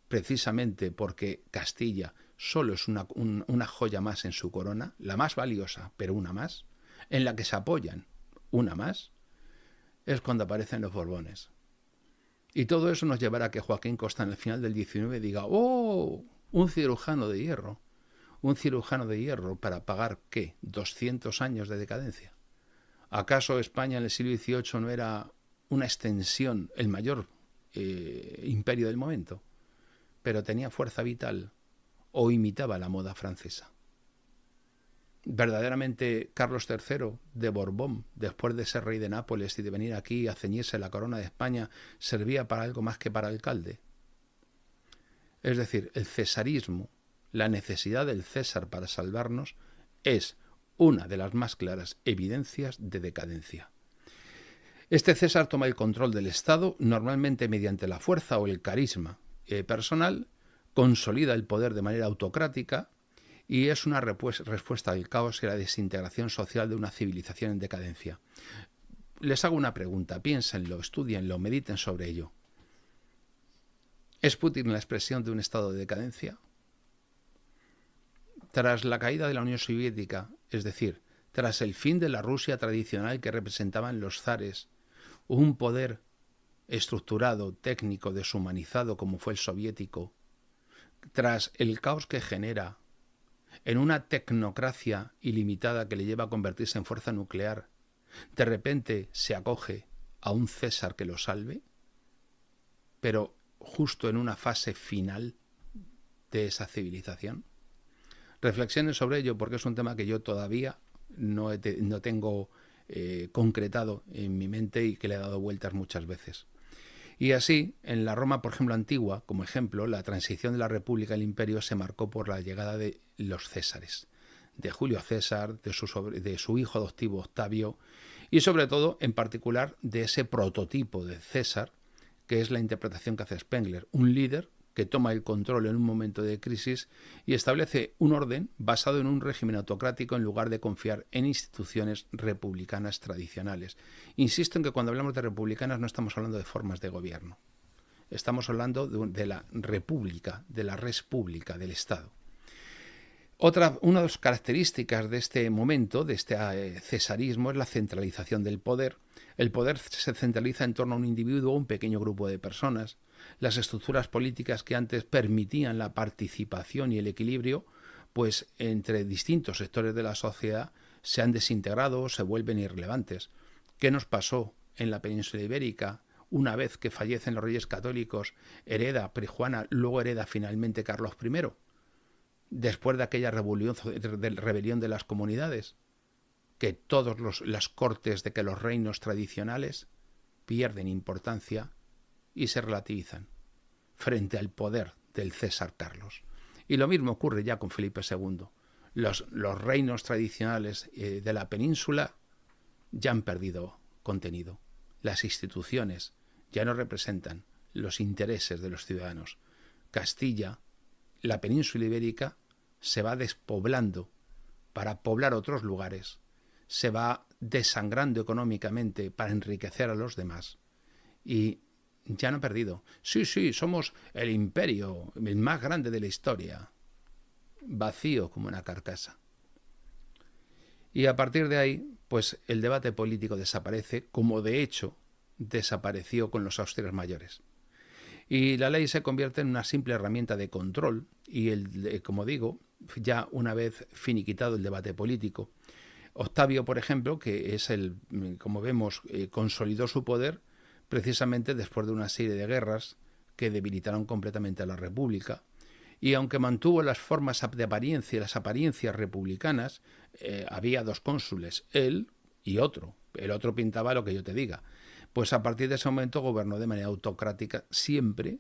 Speaker 1: precisamente porque Castilla solo es una joya más en su corona, la más valiosa, pero una más, en la que se apoyan, una más, es cuando aparecen los Borbones. Y todo eso nos llevará a que Joaquín Costa en el final del 19 diga, ¡oh! Un cirujano de hierro. Un cirujano de hierro para pagar, ¿qué? 200 años de decadencia. ¿Acaso España en el siglo XVIII no era una extensión, el mayor imperio del momento? Pero tenía fuerza vital o imitaba la moda francesa. Verdaderamente Carlos III de Borbón, después de ser rey de Nápoles y de venir aquí a ceñirse la corona de España, servía para algo más que para alcalde. Es decir, el cesarismo, la necesidad del César para salvarnos, es una de las más claras evidencias de decadencia. Este César toma el control del Estado, normalmente mediante la fuerza o el carisma personal, consolida el poder de manera autocrática y es una respuesta al caos y a la desintegración social de una civilización en decadencia. Les hago una pregunta, piénsenlo, estudienlo, mediten sobre ello. ¿Es Putin la expresión de un estado de decadencia? Tras la caída de la Unión Soviética, es decir, tras el fin de la Rusia tradicional que representaban los zares, un poder estructurado, técnico, deshumanizado como fue el soviético, tras el caos que genera en una tecnocracia ilimitada que le lleva a convertirse en fuerza nuclear, de repente se acoge a un César que lo salve, pero justo en una fase final de esa civilización. Reflexionen sobre ello porque es un tema que yo todavía no tengo concretado en mi mente y que le he dado vueltas muchas veces. Y así, en la Roma, por ejemplo, antigua, como ejemplo, la transición de la República al Imperio se marcó por la llegada de los Césares, de Julio César, de su hijo adoptivo Octavio, y sobre todo, en particular, de ese prototipo de César, que es la interpretación que hace Spengler, un líder que toma el control en un momento de crisis y establece un orden basado en un régimen autocrático en lugar de confiar en instituciones republicanas tradicionales. Insisto en que cuando hablamos de republicanas no estamos hablando de formas de gobierno. Estamos hablando de la república, de la res pública, del Estado. Una de las características de este momento, de este cesarismo, es la centralización del poder. El poder se centraliza en torno a un individuo o un pequeño grupo de personas. Las estructuras políticas que antes permitían la participación y el equilibrio, pues entre distintos sectores de la sociedad, se han desintegrado o se vuelven irrelevantes. ¿Qué nos pasó en la península ibérica? Una vez que fallecen los reyes católicos, hereda Perijuana, luego hereda finalmente Carlos I, después de aquella rebelión de las comunidades, que todas las cortes de que los reinos tradicionales pierden importancia y se relativizan frente al poder del César Carlos. Y lo mismo ocurre ya con Felipe II. Los reinos tradicionales de la península ya han perdido contenido. Las instituciones ya no representan los intereses de los ciudadanos. Castilla, la península ibérica, se va despoblando para poblar otros lugares, se va desangrando económicamente para enriquecer a los demás y ya no ha perdido. Sí, somos el imperio, el más grande de la historia, vacío como una carcasa. Y a partir de ahí, pues el debate político desaparece, como de hecho desapareció con los Austrias mayores. Y la ley se convierte en una simple herramienta de control y, como digo, ya una vez finiquitado el debate político, Octavio, por ejemplo, que es como vemos, consolidó su poder precisamente después de una serie de guerras que debilitaron completamente a la República. Y aunque mantuvo las formas de apariencia y las apariencias republicanas, había dos cónsules, él y otro. El otro pintaba lo que yo te diga. Pues a partir de ese momento gobernó de manera autocrática siempre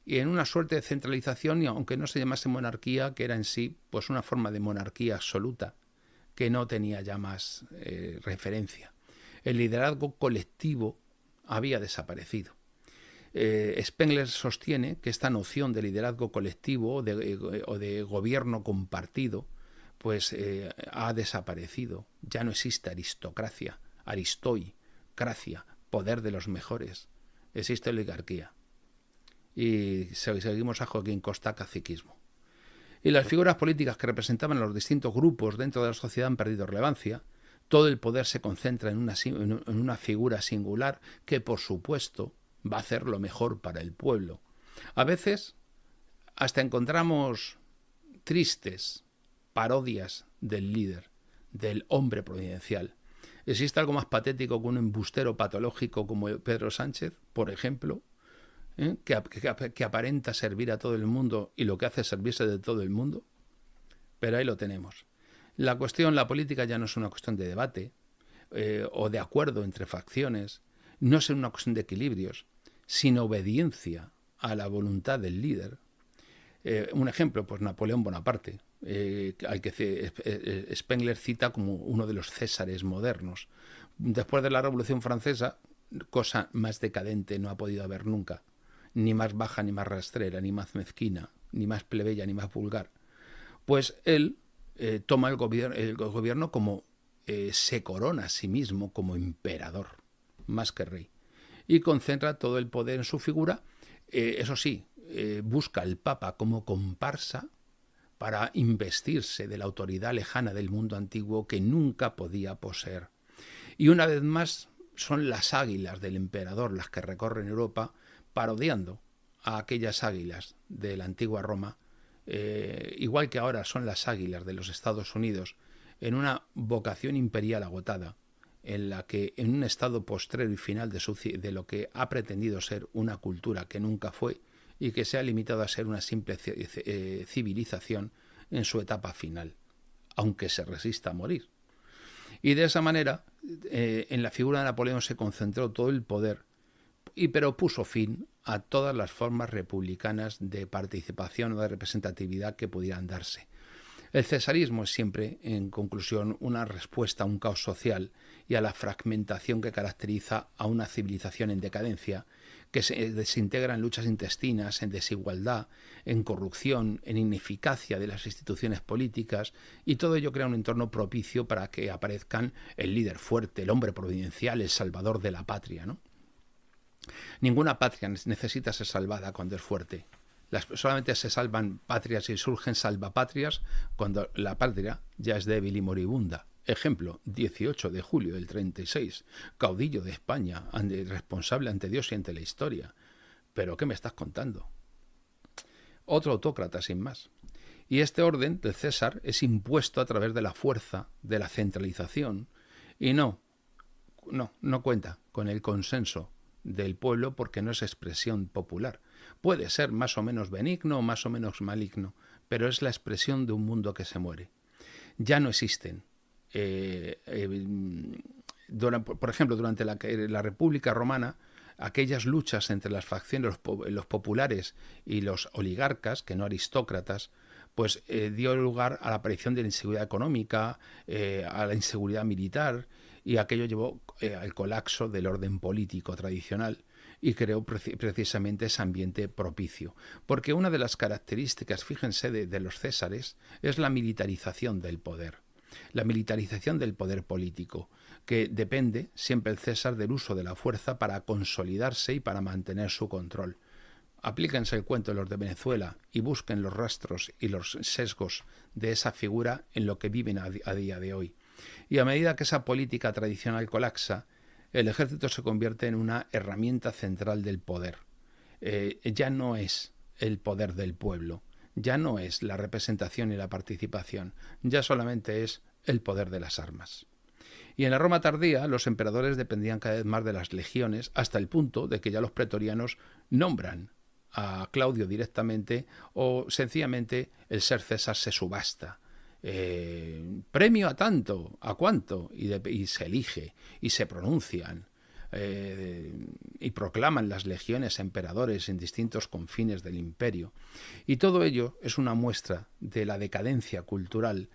Speaker 1: y en una suerte de centralización, y aunque no se llamase monarquía, que era en sí pues una forma de monarquía absoluta que no tenía ya más referencia. El liderazgo colectivo había desaparecido. Spengler sostiene que esta noción de liderazgo colectivo o de gobierno compartido pues ha desaparecido. Ya no existe aristocracia, aristocracia, poder de los mejores. Existe oligarquía. Y seguimos a Joaquín Costa, caciquismo. Y las figuras políticas que representaban a los distintos grupos dentro de la sociedad han perdido relevancia. Todo el poder se concentra en una figura singular que, por supuesto, va a hacer lo mejor para el pueblo. A veces hasta encontramos tristes parodias del líder, del hombre providencial. ¿Existe algo más patético que un embustero patológico como Pedro Sánchez, por ejemplo, que aparenta servir a todo el mundo y lo que hace es servirse de todo el mundo? Pero ahí lo tenemos. La política ya no es una cuestión de debate o de acuerdo entre facciones, no es una cuestión de equilibrios, sino obediencia a la voluntad del líder. Un ejemplo, pues Napoleón Bonaparte, al que Spengler cita como uno de los Césares modernos. Después de la Revolución Francesa, cosa más decadente no ha podido haber nunca, ni más baja, ni más rastrera, ni más mezquina, ni más plebeya, ni más vulgar. Pues él toma el gobierno como se corona a sí mismo como emperador, más que rey, y concentra todo el poder en su figura. Eso sí, busca al Papa como comparsa para investirse de la autoridad lejana del mundo antiguo que nunca podía poseer. Y una vez más son las águilas del emperador las que recorren Europa parodiando a aquellas águilas de la antigua Roma, igual que ahora son las águilas de los Estados Unidos, en una vocación imperial agotada, en la que en un estado postrero y final de lo que ha pretendido ser una cultura que nunca fue y que se ha limitado a ser una simple civilización en su etapa final, aunque se resista a morir. Y de esa manera, en la figura de Napoleón se concentró todo el poder pero puso fin a todas las formas republicanas de participación o de representatividad que pudieran darse. El cesarismo es siempre, en conclusión, una respuesta a un caos social y a la fragmentación que caracteriza a una civilización en decadencia, que se desintegra en luchas intestinas, en desigualdad, en corrupción, en ineficacia de las instituciones políticas, y todo ello crea un entorno propicio para que aparezcan el líder fuerte, el hombre providencial, el salvador de la patria, ¿no? Ninguna patria necesita ser salvada cuando es fuerte. Solamente se salvan patrias y surgen salvapatrias cuando la patria ya es débil y moribunda. Ejemplo, 18 de julio del 36, caudillo de España, responsable ante Dios y ante la historia. ¿Pero qué me estás contando? Otro autócrata sin más. Y este orden del César es impuesto a través de la fuerza, de la centralización, y no cuenta con el consenso del pueblo porque no es expresión popular. Puede ser más o menos benigno o más o menos maligno, pero es la expresión de un mundo que se muere. Ya no existen. Por ejemplo, durante la República Romana, aquellas luchas entre las facciones, los populares y los oligarcas, que no aristócratas, pues dio lugar a la aparición de la inseguridad económica, a la inseguridad militar, y aquello llevó al colapso del orden político tradicional y creó precisamente ese ambiente propicio. Porque una de las características, fíjense, de los césares es la militarización del poder. La militarización del poder político, que depende siempre el César del uso de la fuerza para consolidarse y para mantener su control. Aplíquense el cuento de los de Venezuela y busquen los rastros y los sesgos de esa figura en lo que viven a día de hoy. Y a medida que esa política tradicional colapsa, el ejército se convierte en una herramienta central del poder. Ya no es el poder del pueblo, ya no es la representación y la participación, ya solamente es el poder de las armas. Y en la Roma tardía los emperadores dependían cada vez más de las legiones, hasta el punto de que ya los pretorianos nombran a Claudio directamente, o sencillamente el ser César se subasta. Premio a tanto, a cuánto, y se elige, y se pronuncian, y proclaman las legiones a emperadores en distintos confines del imperio. Y todo ello es una muestra de la decadencia cultural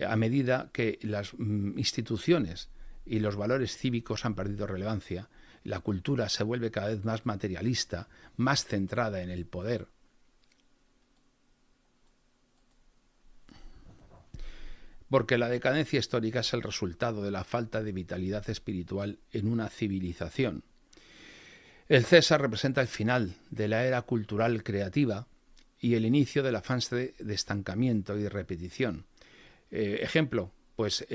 Speaker 1: a medida que las instituciones y los valores cívicos han perdido relevancia. La cultura se vuelve cada vez más materialista, más centrada en el poder. Porque la decadencia histórica es el resultado de la falta de vitalidad espiritual en una civilización. El César representa el final de la era cultural creativa y el inicio de la fase de estancamiento y de repetición. Ejemplo, pues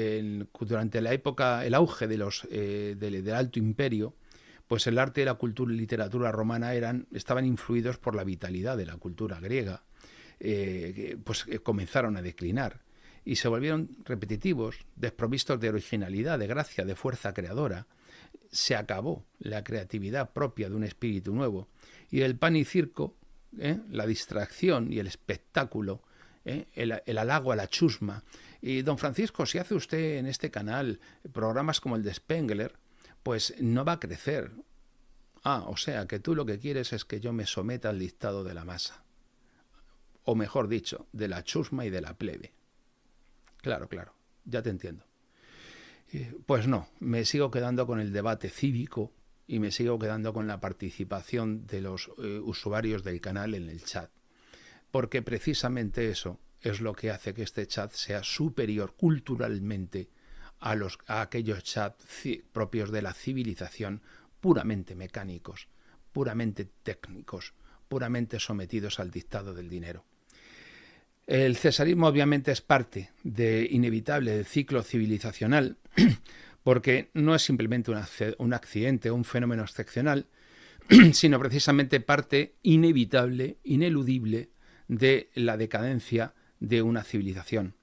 Speaker 1: durante la época, el auge del Alto Imperio, pues el arte, la cultura y la literatura romana estaban influidos por la vitalidad de la cultura griega, pues comenzaron a declinar y se volvieron repetitivos, desprovistos de originalidad, de gracia, de fuerza creadora. Se acabó la creatividad propia de un espíritu nuevo y el pan y circo, la distracción y el espectáculo, el halago a la chusma. Y don Francisco, si hace usted en este canal programas como el de Spengler, pues no va a crecer. O sea que tú lo que quieres es que yo me someta al dictado de la masa, o mejor dicho, de la chusma y de la plebe. Claro, ya te entiendo. Pues no, me sigo quedando con el debate cívico y me sigo quedando con la participación de los usuarios del canal en el chat, porque precisamente eso es lo que hace que este chat sea superior culturalmente a aquellos chats propios de la civilización, puramente mecánicos, puramente técnicos, puramente sometidos al dictado del dinero. El cesarismo obviamente es parte inevitable del ciclo civilizacional, porque no es simplemente un accidente o un fenómeno excepcional, sino precisamente parte inevitable, ineludible de la decadencia de una civilización.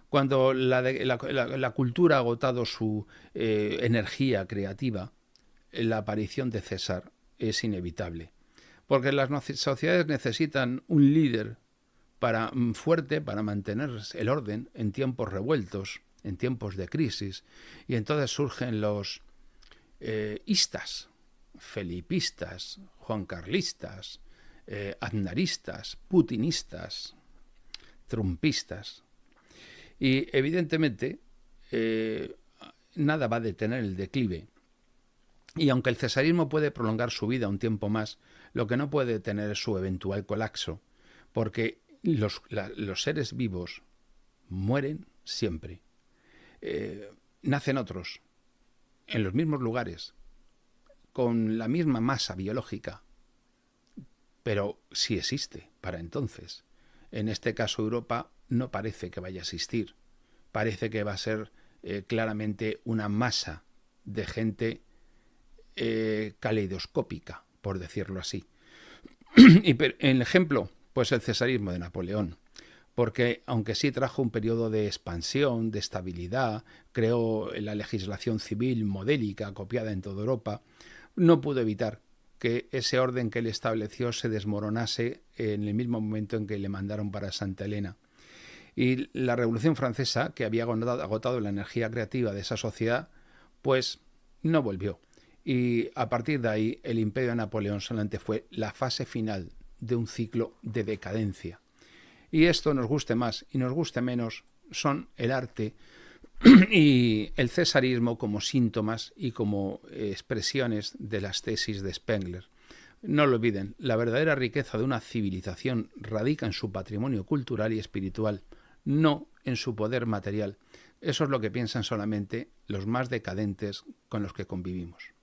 Speaker 1: Cuando la cultura ha agotado su energía creativa, la aparición de César es inevitable, porque las sociedades necesitan un líder fuerte para mantener el orden en tiempos revueltos, en tiempos de crisis, y entonces surgen los istas, felipistas, juancarlistas, aznaristas, putinistas, trumpistas. Y evidentemente nada va a detener el declive. Y aunque el cesarismo puede prolongar su vida un tiempo más, lo que no puede detener es su eventual colapso, porque los seres vivos mueren siempre. Nacen otros, en los mismos lugares, con la misma masa biológica, pero sí existe para entonces. En este caso Europa no parece que vaya a existir, parece que va a ser claramente una masa de gente caleidoscópica, por decirlo así. Y el ejemplo, pues el cesarismo de Napoleón, porque aunque sí trajo un periodo de expansión, de estabilidad, creó la legislación civil modélica copiada en toda Europa, no pudo evitar que ese orden que él estableció se desmoronase en el mismo momento en que le mandaron para Santa Elena. Y la Revolución Francesa, que había agotado la energía creativa de esa sociedad, pues no volvió. Y a partir de ahí el imperio de Napoleón solamente fue la fase final de un ciclo de decadencia. Y esto, nos guste más y nos guste menos, son el arte y el cesarismo como síntomas y como expresiones de las tesis de Spengler. No lo olviden, la verdadera riqueza de una civilización radica en su patrimonio cultural y espiritual, no en su poder material. Eso es lo que piensan solamente los más decadentes con los que convivimos.